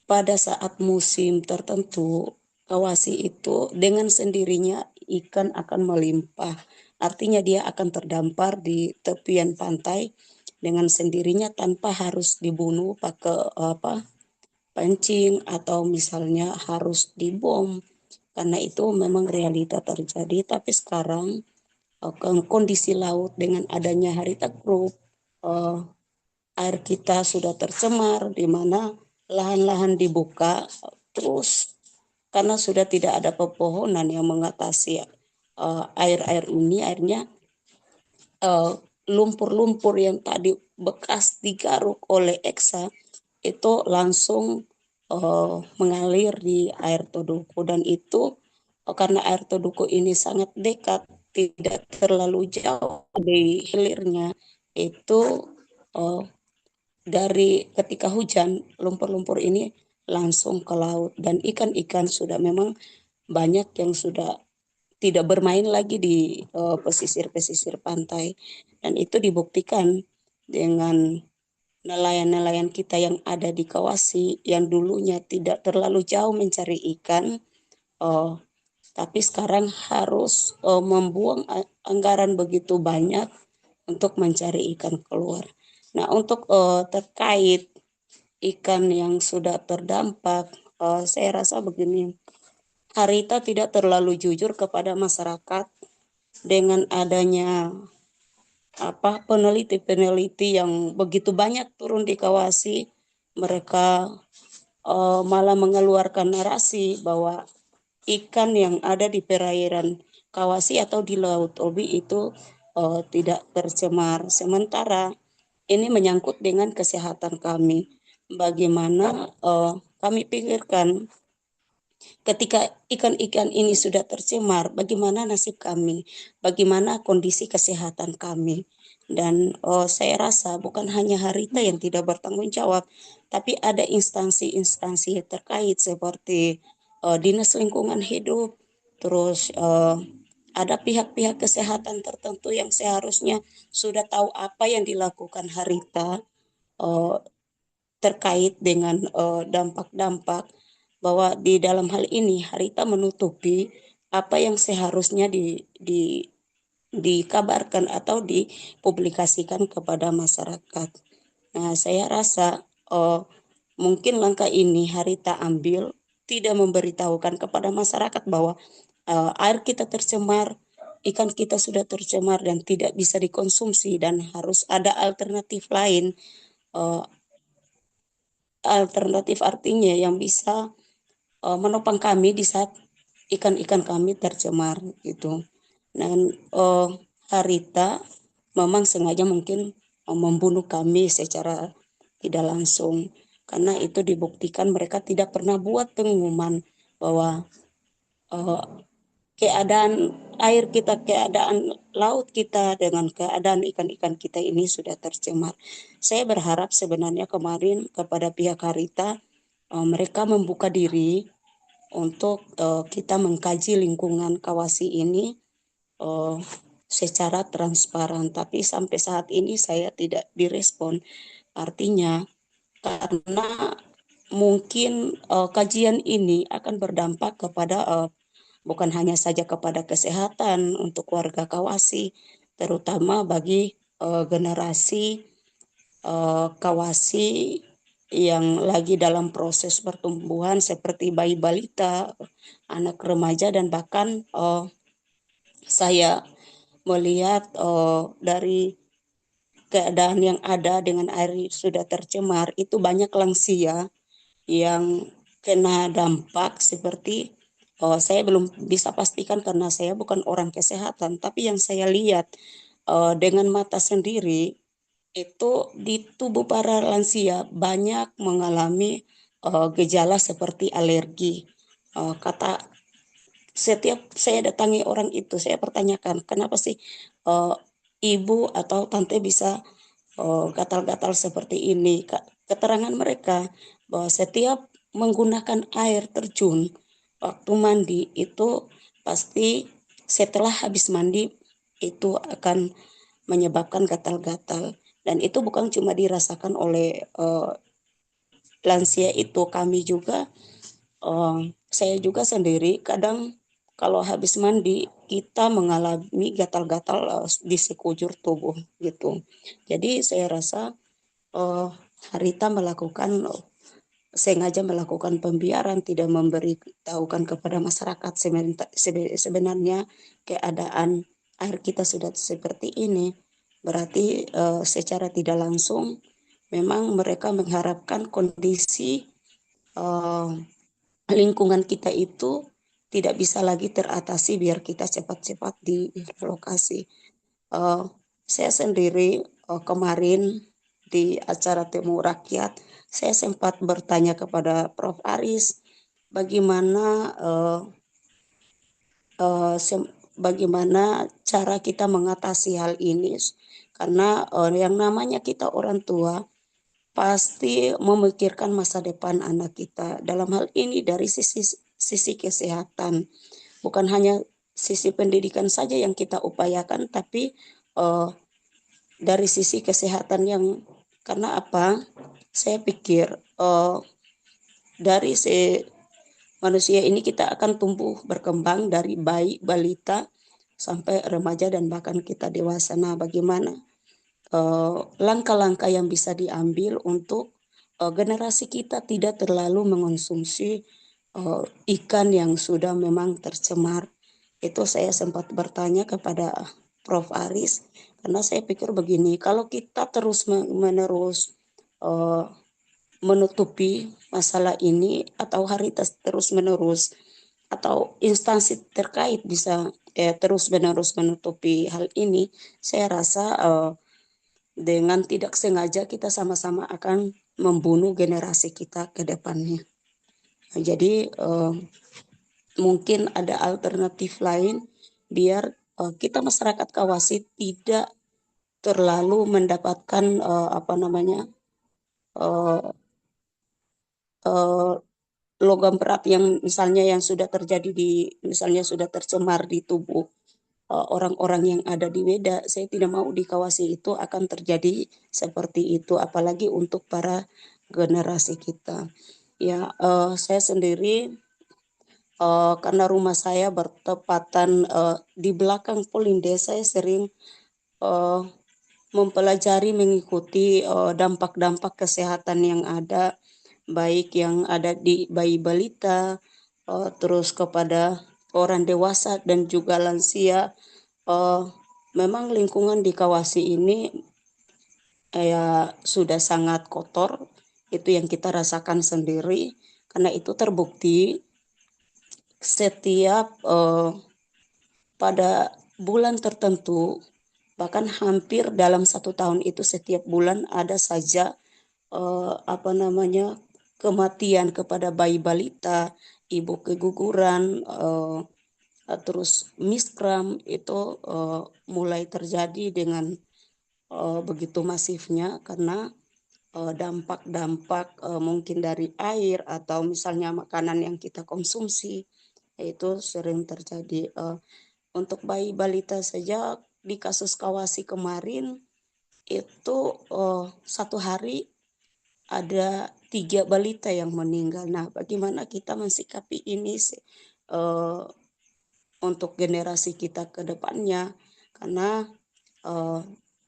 pada saat musim tertentu Kawasi itu dengan sendirinya ikan akan melimpah. Artinya dia akan terdampar di tepian pantai dengan sendirinya tanpa harus dibunuh pakai pancing atau misalnya harus dibom. Karena itu memang realita terjadi. Tapi sekarang kondisi laut dengan adanya Harita Group, air kita sudah tercemar, di mana lahan-lahan dibuka terus karena sudah tidak ada pepohonan yang mengatasi air-air ini. Airnya lumpur-lumpur yang tadi bekas digaruk oleh Eksa itu langsung mengalir di air Toduko, dan itu karena air Toduko ini sangat dekat, tidak terlalu jauh di hilirnya, itu dari ketika hujan lumpur-lumpur ini langsung ke laut, dan ikan-ikan sudah memang banyak yang sudah tidak bermain lagi di pesisir-pesisir pantai, dan itu dibuktikan dengan nelayan-nelayan kita yang ada di Kawasi yang dulunya tidak terlalu jauh mencari ikan, tapi sekarang harus membuang anggaran begitu banyak untuk mencari ikan keluar. Nah, untuk terkait ikan yang sudah terdampak, saya rasa begini, Harita tidak terlalu jujur kepada masyarakat dengan adanya peneliti-peneliti yang begitu banyak turun di Kawasi. Mereka malah mengeluarkan narasi bahwa ikan yang ada di perairan Kawasi atau di Laut Obi itu tidak tercemar. Sementara ini menyangkut dengan kesehatan kami. Bagaimana kami pikirkan ketika ikan-ikan ini sudah tercemar, bagaimana nasib kami, bagaimana kondisi kesehatan kami. Dan saya rasa bukan hanya Harita yang tidak bertanggung jawab, tapi ada instansi-instansi terkait seperti Dinas Lingkungan Hidup, terus ada pihak-pihak kesehatan tertentu yang seharusnya sudah tahu apa yang dilakukan Harita terkait dengan dampak-dampak, bahwa di dalam hal ini Harita menutupi apa yang seharusnya dikabarkan atau dipublikasikan kepada masyarakat. Nah, saya rasa mungkin langkah ini Harita ambil tidak memberitahukan kepada masyarakat bahwa air kita tercemar, ikan kita sudah tercemar dan tidak bisa dikonsumsi, dan harus ada alternatif lain. Alternatif artinya yang bisa menopang kami di saat ikan-ikan kami tercemar gitu. Dan Harita memang sengaja mungkin membunuh kami secara tidak langsung, karena itu dibuktikan mereka tidak pernah buat pengumuman bahwa keadaan air kita, keadaan laut kita dengan keadaan ikan-ikan kita ini sudah tercemar. Saya berharap sebenarnya kemarin kepada pihak Harita, mereka membuka diri untuk kita mengkaji lingkungan Kawasi ini secara transparan, tapi sampai saat ini saya tidak direspon. Artinya karena mungkin kajian ini akan berdampak kepada bukan hanya saja kepada kesehatan untuk warga Kawasi, terutama bagi generasi Kawasi yang lagi dalam proses pertumbuhan seperti bayi balita, anak remaja, dan bahkan saya melihat dari keadaan yang ada dengan air sudah tercemar, itu banyak lansia yang kena dampak seperti saya belum bisa pastikan karena saya bukan orang kesehatan, tapi yang saya lihat dengan mata sendiri itu di tubuh para lansia banyak mengalami gejala seperti alergi. Kata setiap saya datangi orang itu, saya pertanyakan kenapa sih ibu atau tante bisa gatal-gatal seperti ini. Keterangan mereka bahwa setiap menggunakan air terjun waktu mandi itu pasti setelah habis mandi itu akan menyebabkan gatal-gatal, dan itu bukan cuma dirasakan oleh lansia itu, kami juga saya juga sendiri kadang kalau habis mandi kita mengalami gatal-gatal di sekujur tubuh gitu. Jadi saya rasa Harita sengaja melakukan pembiaran, tidak memberitahukan kepada masyarakat sebenarnya keadaan air kita sudah seperti ini. Berarti secara tidak langsung memang mereka mengharapkan kondisi lingkungan kita itu tidak bisa lagi teratasi biar kita cepat-cepat di lokasi. Saya sendiri kemarin di acara temu rakyat, saya sempat bertanya kepada Prof. Aris bagaimana bagaimana cara kita mengatasi hal ini, karena yang namanya kita orang tua pasti memikirkan masa depan anak kita. Dalam hal ini dari sisi kesehatan, bukan hanya sisi pendidikan saja yang kita upayakan, tapi dari sisi kesehatan yang, karena apa? Saya pikir dari manusia ini kita akan tumbuh berkembang dari bayi, balita, sampai remaja dan bahkan kita dewasa. Nah, bagaimana langkah-langkah yang bisa diambil untuk generasi kita tidak terlalu mengonsumsi ikan yang sudah memang tercemar. Itu saya sempat bertanya kepada Prof. Aris, karena saya pikir begini, kalau kita terus-menerus menutupi masalah ini, atau Harita terus-menerus atau instansi terkait bisa terus-menerus menutupi hal ini, saya rasa dengan tidak sengaja kita sama-sama akan membunuh generasi kita ke depannya. Jadi mungkin ada alternatif lain biar kita masyarakat Kawasi tidak terlalu mendapatkan logam berat yang misalnya yang sudah terjadi misalnya sudah tercemar di tubuh orang-orang yang ada di Weda. Saya tidak mau di Kawasi itu akan terjadi seperti itu, apalagi untuk para generasi kita. Ya, saya sendiri karena rumah saya bertepatan di belakang Polinde, saya sering mempelajari, mengikuti dampak-dampak kesehatan yang ada, baik yang ada di bayi balita, terus kepada orang dewasa dan juga lansia. Memang lingkungan di Kawasi ini ya sudah sangat kotor, itu yang kita rasakan sendiri, karena itu terbukti setiap pada bulan tertentu, bahkan hampir dalam 1 tahun itu setiap bulan ada saja kematian kepada bayi balita, ibu keguguran, terus miskram itu mulai terjadi dengan begitu masifnya karena dampak-dampak mungkin dari air atau misalnya makanan yang kita konsumsi itu sering terjadi. Untuk bayi balita saja di kasus Kawasi kemarin itu 1 hari ada 3 balita yang meninggal. Nah, bagaimana kita mensikapi ini untuk generasi kita ke depannya, karena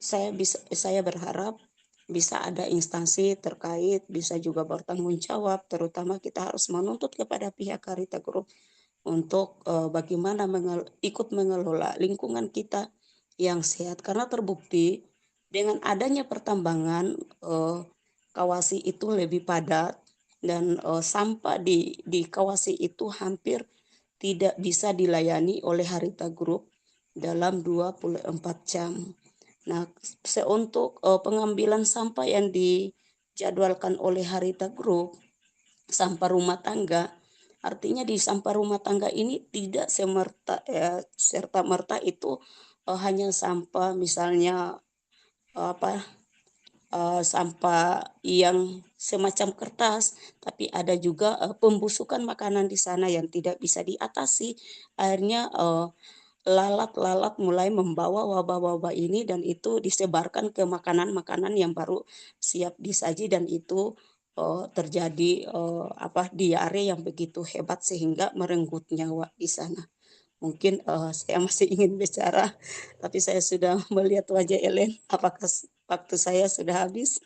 saya berharap bisa ada instansi terkait bisa juga bertanggung jawab, terutama kita harus menuntut kepada pihak Karita Group untuk bagaimana ikut mengelola lingkungan kita yang sehat, karena terbukti dengan adanya pertambangan Kawasi itu lebih padat dan sampah di Kawasi itu hampir tidak bisa dilayani oleh Harita Group dalam 24 jam. Nah, untuk pengambilan sampah yang dijadwalkan oleh Harita Group, sampah rumah tangga, artinya di sampah rumah tangga ini tidak serta merta itu hanya sampah misalnya sampah yang semacam kertas, tapi ada juga pembusukan makanan di sana yang tidak bisa diatasi. Akhirnya lalat-lalat mulai membawa wabah-wabah ini dan itu disebarkan ke makanan-makanan yang baru siap disaji dan itu terjadi diare yang begitu hebat sehingga merenggut nyawa di sana. Mungkin saya masih ingin bicara, tapi saya sudah melihat wajah Ellen. Apakah waktu saya sudah habis?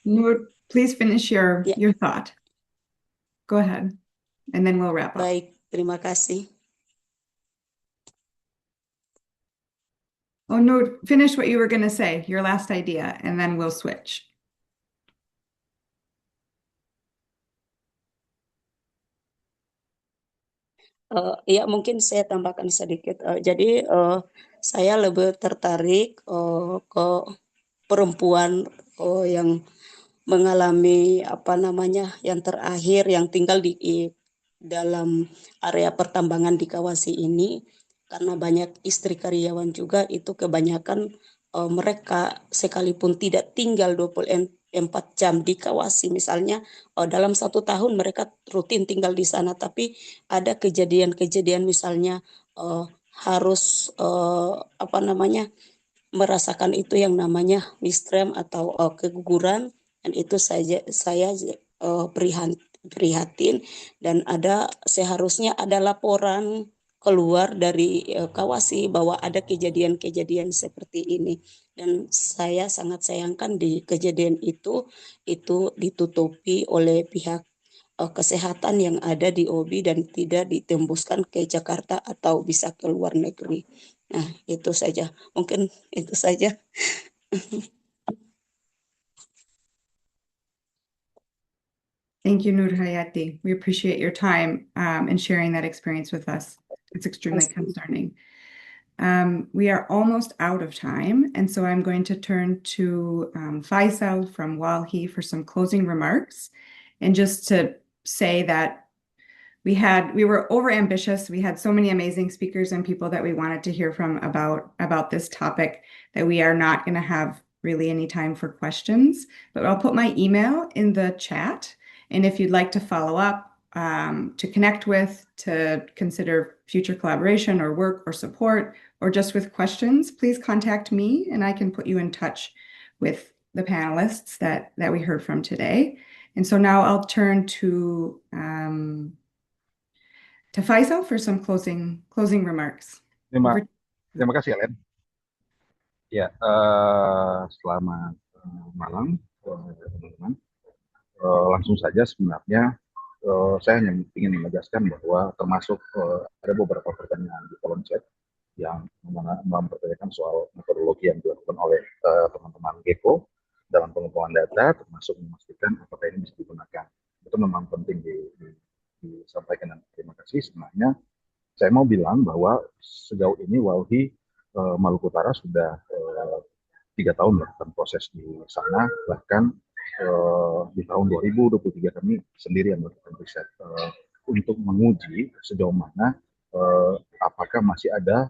Noor, please finish your Ya, thought. Go ahead, and then we'll wrap up. baik. Terima kasih. Oh, Noor, finish what you were going to say, your last idea, and then we'll switch. Ya, mungkin saya tambahkan sedikit. Jadi saya lebih tertarik ke perempuan yang mengalami yang terakhir yang tinggal di dalam area pertambangan di Kawasi ini, karena banyak istri karyawan juga itu kebanyakan mereka sekalipun tidak tinggal 24 jam di Kawasi misalnya, dalam 1 tahun mereka rutin tinggal di sana, tapi ada kejadian-kejadian misalnya harus merasakan itu yang namanya mistrem atau keguguran, dan itu saya prihatin dan seharusnya ada laporan keluar dari Kawasi bahwa ada kejadian-kejadian seperti ini, dan saya sangat sayangkan di kejadian itu ditutupi oleh pihak kesehatan yang ada di OBI dan tidak ditembuskan ke Jakarta atau bisa ke luar negeri. Nah, itu saja. Mungkin itu saja. Thank you, Noor Hayati. We appreciate your time and sharing that experience with us. It's extremely concerning. We are almost out of time, and so I'm going to turn to Faisal from Walhi for some closing remarks. And just to say that we were overambitious. We had so many amazing speakers and people that we wanted to hear from about this topic that we are not going to have really any time for questions. But I'll put my email in the chat. And if you'd like to follow up, to connect with, to consider future collaboration or work or support, or just with questions, please contact me and I can put you in touch with the panelists that we heard from today. And so now I'll turn to Faisal for some closing remarks. Terima kasih, Ellen. Ya, selamat malam, teman-teman. Langsung saja sebenarnya saya hanya ingin menegaskan bahwa termasuk ada beberapa pertanyaan di kolom chat yang mempertanyakan soal metodologi yang dilakukan oleh teman-teman GECO dalam pengumpulan data, termasuk memastikan apakah ini bisa digunakan. Itu memang penting disampaikan, dan terima kasih. Sebenarnya saya mau bilang bahwa sejauh ini Walhi Maluku Utara sudah 3 tahun melakukan proses di sana, bahkan di tahun 2023 kami sendiri yang melakukan riset untuk menguji sejauh mana apakah masih ada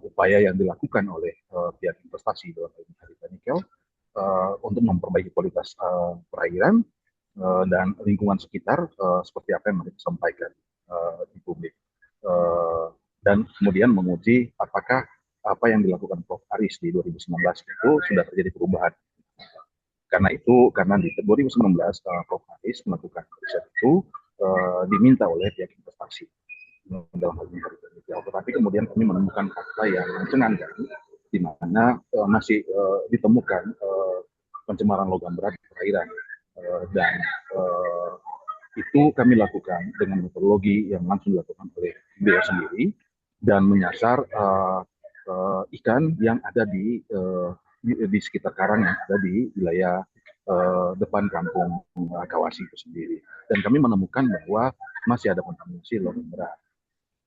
upaya yang dilakukan oleh pihak investasi dalam hal ini Harita Nikel untuk memperbaiki kualitas perairan dan lingkungan sekitar seperti apa yang mereka sampaikan di publik, dan kemudian menguji apakah apa yang dilakukan Prof. Aris di 2019 itu sudah terjadi perubahan. Karena itu, karena di 2019 Prof. Haris melakukan riset itu diminta oleh pihak investasi dalam hal ini. Tetapi kemudian kami menemukan fakta yang mencengangkan, di mana masih ditemukan pencemaran logam berat di perairan, dan itu kami lakukan dengan metodologi yang langsung dilakukan oleh beliau sendiri dan menyasar ikan yang ada di sekitar karang yang ada di wilayah depan kampung Kawasi itu sendiri. Dan kami menemukan bahwa masih ada kontaminasi logam berat.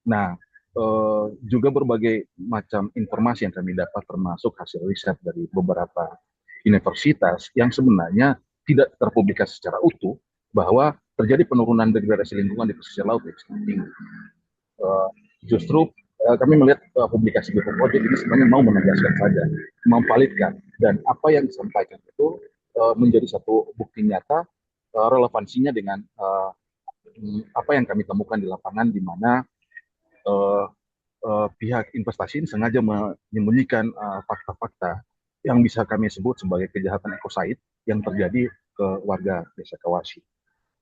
Nah, juga berbagai macam informasi yang kami dapat termasuk hasil riset dari beberapa universitas yang sebenarnya tidak terpublikasi secara utuh bahwa terjadi penurunan degradasi lingkungan di pesisir laut yang sangat tinggi. Justru kami melihat publikasi Gecko Project ini sebenarnya mau menegaskan saja, memvalidkan, dan apa yang disampaikan itu menjadi satu bukti nyata relevansinya dengan apa yang kami temukan di lapangan, di mana pihak investasi ini sengaja menyembunyikan fakta-fakta yang bisa kami sebut sebagai kejahatan ekosaid yang terjadi ke warga Desa Kawasi.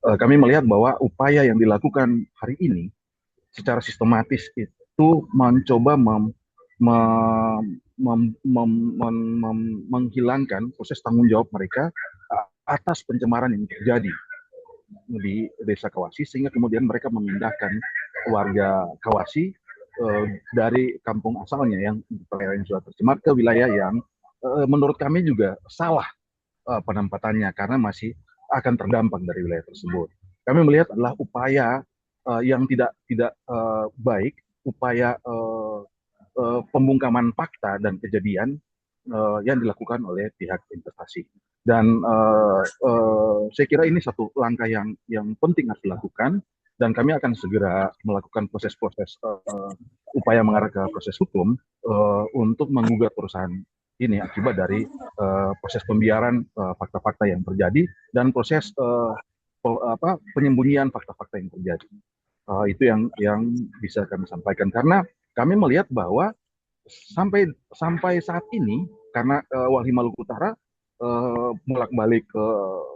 Kami melihat bahwa upaya yang dilakukan hari ini secara sistematis itu mencoba menghilangkan proses tanggung jawab mereka atas pencemaran yang terjadi di Desa Kawasi, sehingga kemudian mereka memindahkan warga Kawasi dari kampung asalnya yang perairan sudah tercemar ke wilayah yang menurut kami juga salah penempatannya karena masih akan terdampak dari wilayah tersebut. Kami melihat adalah upaya yang tidak baik, upaya pembungkaman fakta dan kejadian yang dilakukan oleh pihak investasi. Dan saya kira ini satu langkah yang penting harus dilakukan, dan kami akan segera melakukan proses-proses upaya mengarah ke proses hukum untuk menggugat perusahaan ini akibat dari proses pembiaran fakta-fakta yang terjadi dan proses penyembunyian fakta-fakta yang terjadi. Itu yang bisa kami sampaikan, karena kami melihat bahwa sampai saat ini, karena Walhi Maluku Utara bolak-balik ke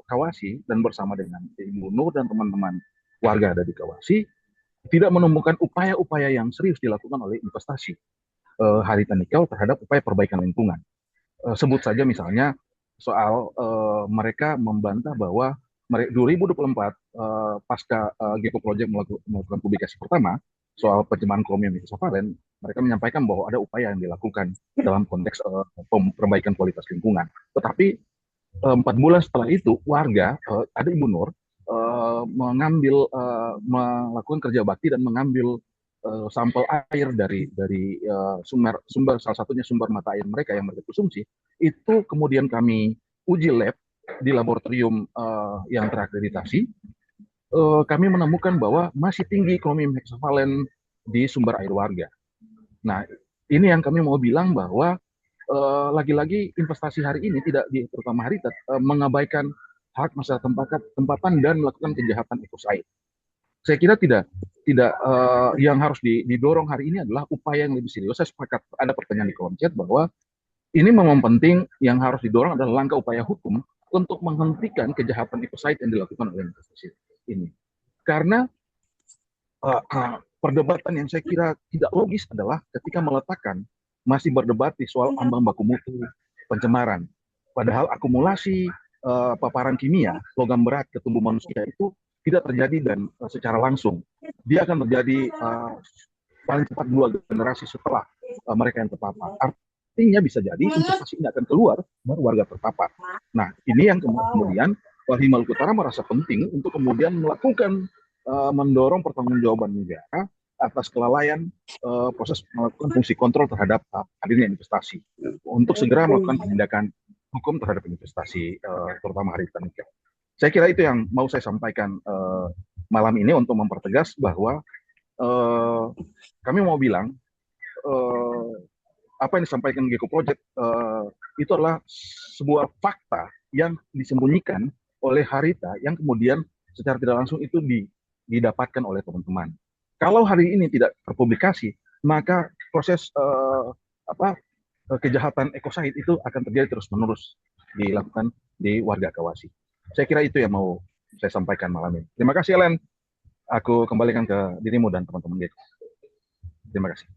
Kawasi dan bersama dengan Ibu Nur dan teman-teman warga ada di Kawasi, tidak menemukan upaya-upaya yang serius dilakukan oleh investasi Harita Nikel terhadap upaya perbaikan lingkungan. Sebut saja misalnya soal mereka membantah bahwa 2024 pasca Gecko Project melakukan publikasi pertama soal pencemaran kromium hexavalen, mereka menyampaikan bahwa ada upaya yang dilakukan dalam konteks perbaikan kualitas lingkungan. Tetapi 4 bulan setelah itu warga, ada Ibu Nur, melakukan kerja bakti dan mengambil sampel air dari sumber, salah satunya sumber mata air mereka yang mereka konsumsi. Itu kemudian kami uji lab di laboratorium yang terakreditasi. Kami menemukan bahwa masih tinggi kromium hexavalen di sumber air warga. Nah, ini yang kami mau bilang bahwa lagi-lagi investasi hari ini tidak, terutama Harita, mengabaikan hak masyarakat tempatan dan melakukan kejahatan ekosaid. Saya kira tidak yang harus didorong hari ini adalah upaya yang lebih serius. Saya sepakat ada pertanyaan di kolom chat bahwa ini memang penting, yang harus didorong adalah langkah upaya hukum untuk menghentikan kejahatan ekosaid yang dilakukan oleh investasi ini. Karena perdebatan yang saya kira tidak logis adalah ketika meletakkan masih berdebat di soal ambang baku mutu pencemaran. Padahal akumulasi paparan kimia logam berat ke tubuh manusia itu tidak terjadi dan secara langsung. Dia akan terjadi paling cepat 2 generasi setelah mereka yang terpapar. Artinya bisa jadi investasi ini akan keluar baru warga terpapar. Nah, ini yang kemudian Walhi Maluku Utara merasa penting untuk kemudian melakukan mendorong pertanggungjawaban negara atas kelalaian proses melakukan fungsi kontrol terhadap hadirnya investasi untuk segera melakukan penindakan hukum terhadap investasi terutama Harita Nikel. Saya kira itu yang mau saya sampaikan malam ini untuk mempertegas bahwa kami mau bilang apa yang disampaikan Gecko Project itu adalah sebuah fakta yang disembunyikan oleh Harita yang kemudian secara tidak langsung itu didapatkan oleh teman-teman. Kalau hari ini tidak terpublikasi, maka proses kejahatan ekosaid itu akan terjadi terus-menerus dilakukan di warga Kawasi. Saya kira itu yang mau saya sampaikan malam ini. Terima kasih, Ellen. Aku kembalikan ke dirimu dan teman-teman Geko. Terima kasih.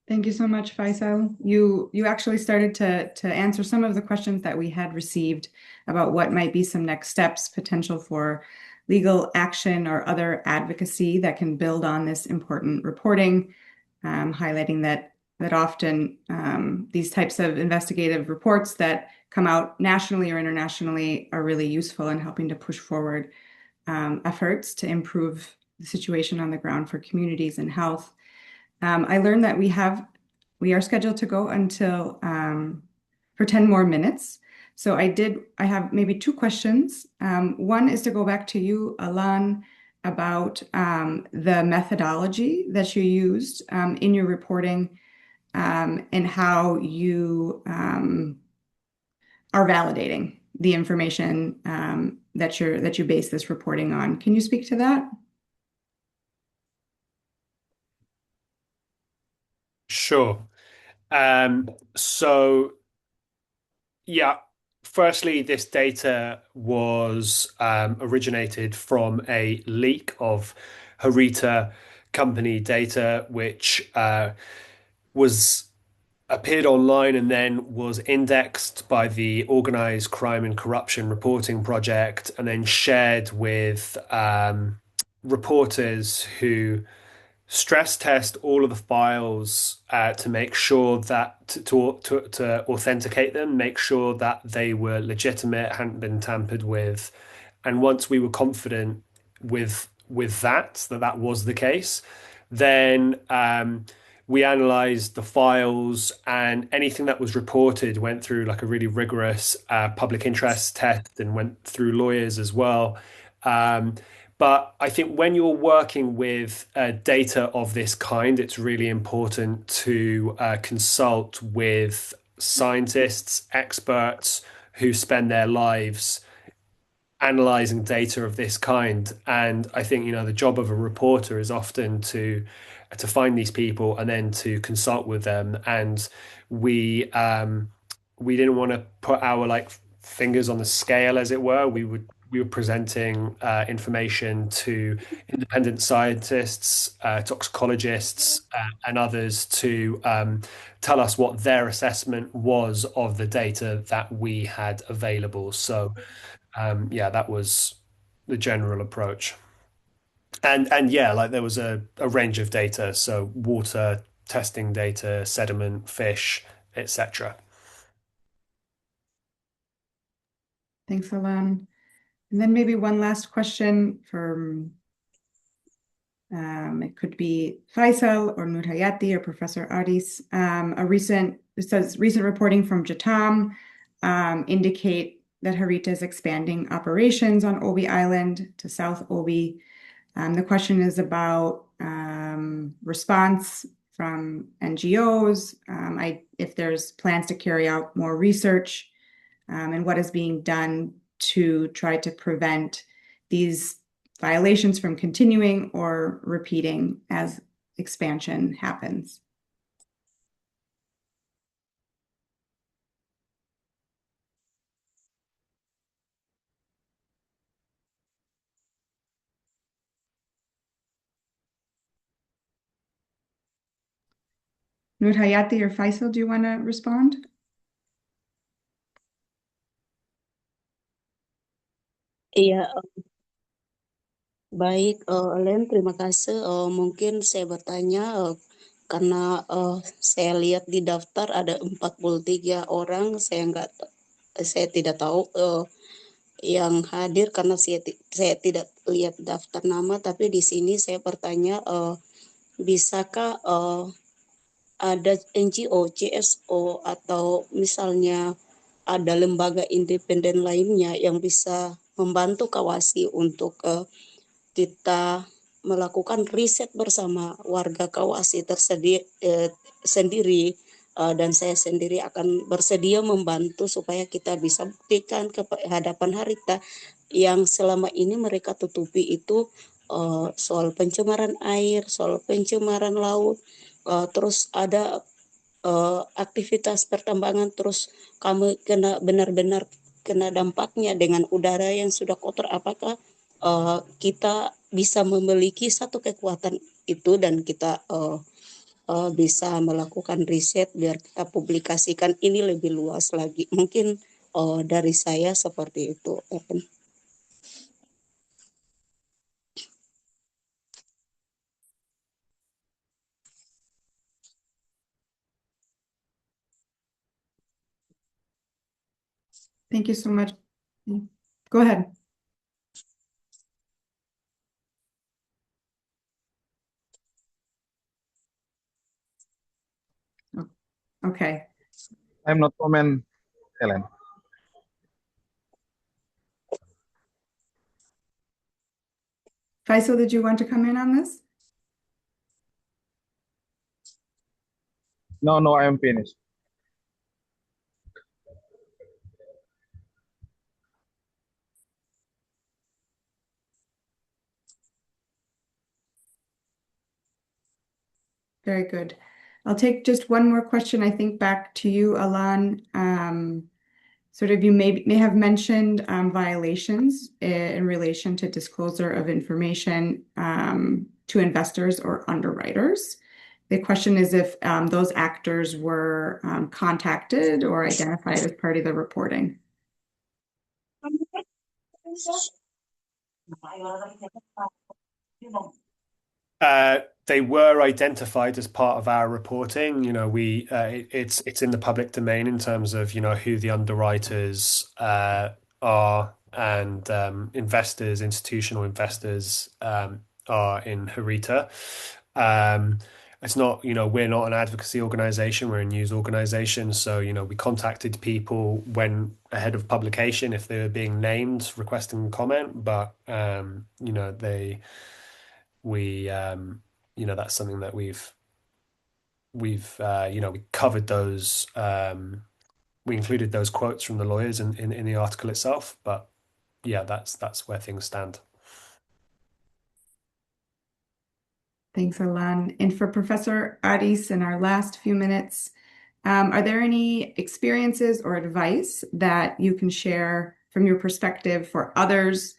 Thank you so much, Faisal. You actually started to answer some of the questions that we had received about what might be some next steps, potential for legal action or other advocacy that can build on this important reporting, highlighting that often these types of investigative reports that come out nationally or internationally are really useful in helping to push forward efforts to improve the situation on the ground for communities and health. I learned that we are scheduled to go until for 10 more minutes. So I have maybe two questions. One is to go back to you, Alan, about the methodology that you used in your reporting and how you are validating the information that you base this reporting on. Can you speak to that? Sure. So, yeah, firstly, this data was originated from a leak of Harita company data, which appeared online and then was indexed by the Organized Crime and Corruption Reporting Project and then shared with reporters who stress test all of the files to make sure that to authenticate them, make sure that they were legitimate, hadn't been tampered with. And once we were confident with that was the case, then we analyzed the files, and anything that was reported went through like a really rigorous public interest test and went through lawyers as well. But I think when you're working with data of this kind, it's really important to consult with scientists, experts who spend their lives analyzing data of this kind. And I think, the job of a reporter is often to find these people and then to consult with them. And we didn't want to put our fingers on the scale, as it were. We were presenting information to independent scientists, toxicologists, and others to tell us what their assessment was of the data that we had available. So, yeah, that was the general approach. And yeah, there was a range of data, so water testing data, sediment, fish, etc. Thanks, Alan. And then maybe one last question from it could be Faisal or Nur Hayati or Professor Aris. It says recent reporting from Jatam indicate that Harita is expanding operations on Obi Island to South Obi. The question is about response from NGOs, if there's plans to carry out more research, and what is being done to try to prevent these violations from continuing or repeating as expansion happens. Nur Hayati or Faisal, do you want to respond? Iya, baik, Len, terima kasih. Mungkin saya bertanya karena saya lihat di daftar ada 43 orang, saya tidak tahu yang hadir karena saya tidak lihat daftar nama, tapi di sini saya bertanya, bisakah ada NGO, CSO, atau misalnya ada lembaga independen lainnya yang bisa membantu Kawasi untuk kita melakukan riset bersama warga Kawasi sendiri, dan saya sendiri akan bersedia membantu supaya kita bisa buktikan ke hadapan Harita yang selama ini mereka tutupi itu soal pencemaran air, soal pencemaran laut, terus ada aktivitas pertambangan terus kami benar-benar kena dampaknya dengan udara yang sudah kotor, apakah kita bisa memiliki satu kekuatan itu dan kita bisa melakukan riset biar kita publikasikan ini lebih luas lagi. Mungkin dari saya seperti itu, Evan. Thank you so much. Go ahead. Okay. I'm not comment, Ellen. Faisal, did you want to come in on this? No, I am finished. Very good. I'll take just one more question, I think, back to you, Alan. Sort of you may have mentioned violations in relation to disclosure of information to investors or underwriters. The question is if those actors were contacted or identified as part of the reporting. They were identified as part of our reporting. You know, it's in the public domain in terms of, you know, who the underwriters are and investors, institutional investors are in Harita. It's not, you know, we're not an advocacy organization, we're a news organization. So, you know, we contacted people when ahead of publication if they were being named, requesting comment, but you know, you know, that's something that we've you know, we covered those we included those quotes from the lawyers in the article itself, but yeah, that's where things stand. Thanks, Alan. And for Professor Aris, in our last few minutes, are there any experiences or advice that you can share from your perspective for others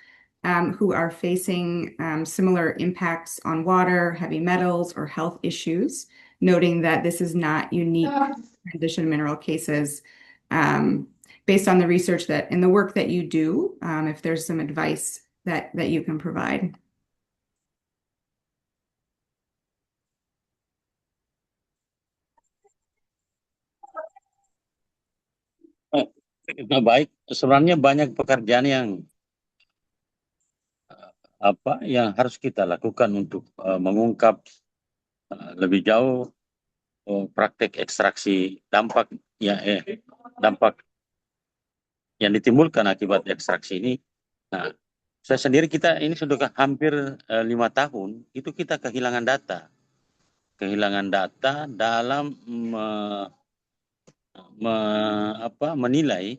who are facing similar impacts on water, heavy metals, or health issues, noting that this is not unique transition mineral cases, based on the research that in the work that you do, if there's some advice that you can provide? Baik, sebenarnya banyak pekerjaan yang harus kita lakukan untuk mengungkap lebih jauh praktek ekstraksi dampak yang ditimbulkan akibat ekstraksi ini. Nah, saya sendiri ini sudah hampir 5 tahun itu kita kehilangan data dalam menilai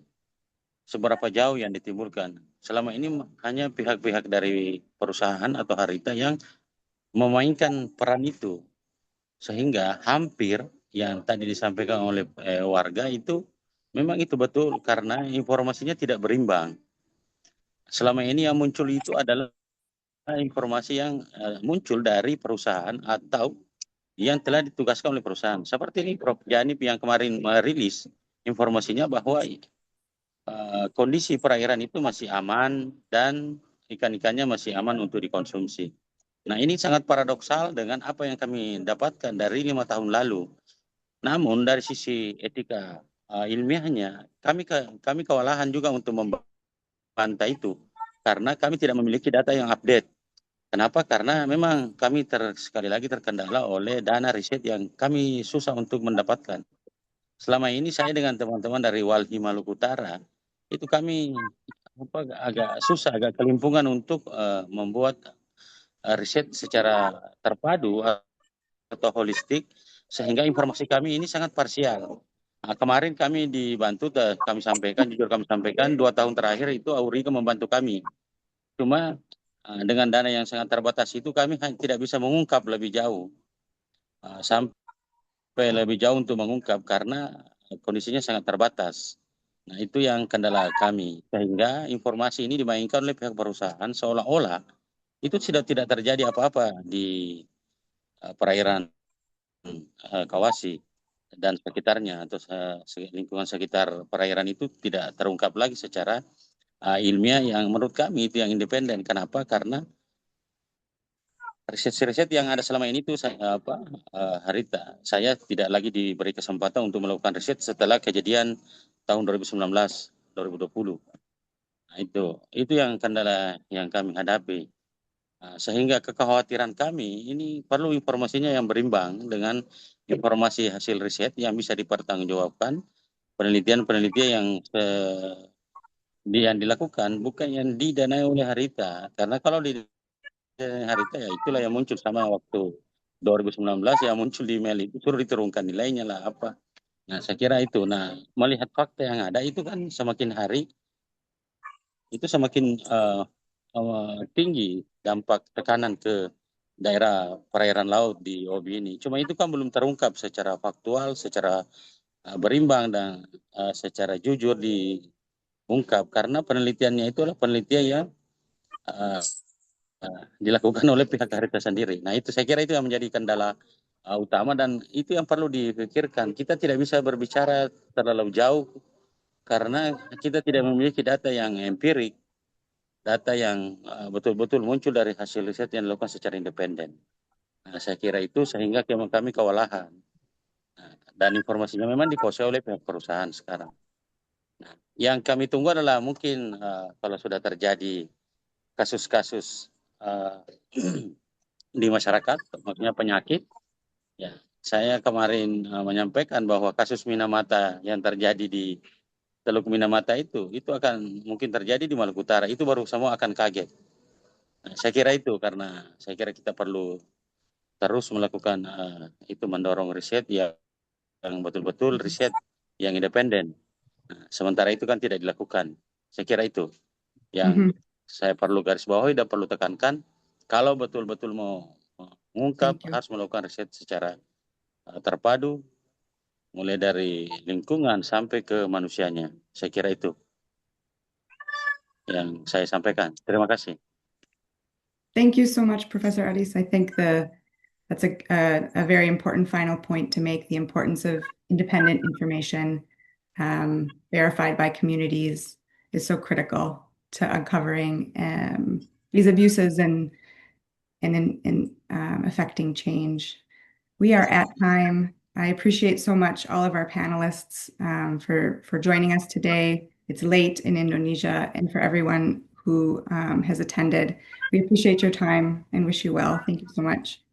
seberapa jauh yang ditimbulkan. Selama ini hanya pihak-pihak dari perusahaan atau Harita yang memainkan peran itu, sehingga hampir yang tadi disampaikan oleh warga itu memang itu betul karena informasinya tidak berimbang. Selama ini yang muncul itu adalah informasi yang muncul dari perusahaan atau yang telah ditugaskan oleh perusahaan. Seperti ini Prof. Janip yang kemarin merilis informasinya bahwa kondisi perairan itu masih aman dan ikan-ikannya masih aman untuk dikonsumsi. Nah, ini sangat paradoksal dengan apa yang kami dapatkan dari 5 tahun lalu. Namun dari sisi etika ilmiahnya, kami kewalahan juga untuk membantah itu karena kami tidak memiliki data yang update. Kenapa? Karena memang kami sekali lagi terkendala oleh dana riset yang kami susah untuk mendapatkan. Selama ini saya dengan teman-teman dari Walhi Maluku Utara itu kami agak susah, agak kelimpungan untuk membuat riset secara terpadu atau holistik sehingga informasi kami ini sangat parsial. Nah, kemarin kami dibantu, kami sampaikan 2 tahun terakhir itu Auriga membantu kami. Cuma dengan dana yang sangat terbatas itu kami tidak bisa mengungkap lebih jauh. Sampai supaya lebih jauh untuk mengungkap karena kondisinya sangat terbatas. Nah, itu yang kendala kami. Sehingga informasi ini dimainkan oleh pihak perusahaan seolah-olah itu sudah tidak terjadi apa-apa di perairan Kawasi dan sekitarnya atau lingkungan sekitar perairan itu tidak terungkap lagi secara ilmiah yang menurut kami itu yang independen. Kenapa? Karena riset-riset yang ada selama ini itu Harita, saya tidak lagi diberi kesempatan untuk melakukan riset setelah kejadian tahun 2019, 2020. Nah, itu yang kendala yang kami hadapi. Sehingga kekhawatiran kami ini perlu informasinya yang berimbang dengan informasi hasil riset yang bisa dipertanggungjawabkan, penelitian-penelitian yang dilakukan bukan yang didanai oleh Harita. Karena kalau di Harita ya itulah yang muncul sama waktu 2019 yang muncul di email itu suruh diturunkan nilainya lah apa. Nah, saya kira itu. Nah, melihat fakta yang ada itu kan semakin hari itu semakin tinggi dampak tekanan ke daerah perairan laut di Obi ini. Cuma itu kan belum terungkap secara faktual, secara berimbang dan secara jujur diungkap karena penelitiannya itu adalah penelitian yang dilakukan oleh pihak Harita sendiri. Nah, itu saya kira itu yang menjadi kendala utama dan itu yang perlu dipikirkan. Kita tidak bisa berbicara terlalu jauh karena kita tidak memiliki data yang empirik, data yang betul-betul muncul dari hasil riset yang dilakukan secara independen. Nah, saya kira itu sehingga kami kewalahan. Nah, dan informasinya memang dikuasai oleh pihak perusahaan sekarang. Nah, yang kami tunggu adalah mungkin kalau sudah terjadi kasus-kasus di masyarakat, maksudnya penyakit, ya saya kemarin menyampaikan bahwa kasus Minamata yang terjadi di Teluk Minamata itu akan mungkin terjadi di Maluku Utara. Itu baru semua akan kaget. Nah, saya kira itu karena saya kira kita perlu terus melakukan itu mendorong riset yang betul-betul riset yang independen. Nah, sementara itu kan tidak dilakukan. Saya kira itu yang saya perlu garis bawahi dan perlu tekankan. Kalau betul-betul mau mengungkap harus melakukan riset secara terpadu mulai dari lingkungan sampai ke manusianya. Saya kira itu yang saya sampaikan. Terima kasih. Thank you so much, Professor Aris. I think that's a very important final point to make, the importance of independent information verified by communities is so critical to uncovering these abuses and affecting change. We are at time. I appreciate so much all of our panelists for joining us today. It's late in Indonesia, and for everyone who has attended, we appreciate your time and wish you well. Thank you so much.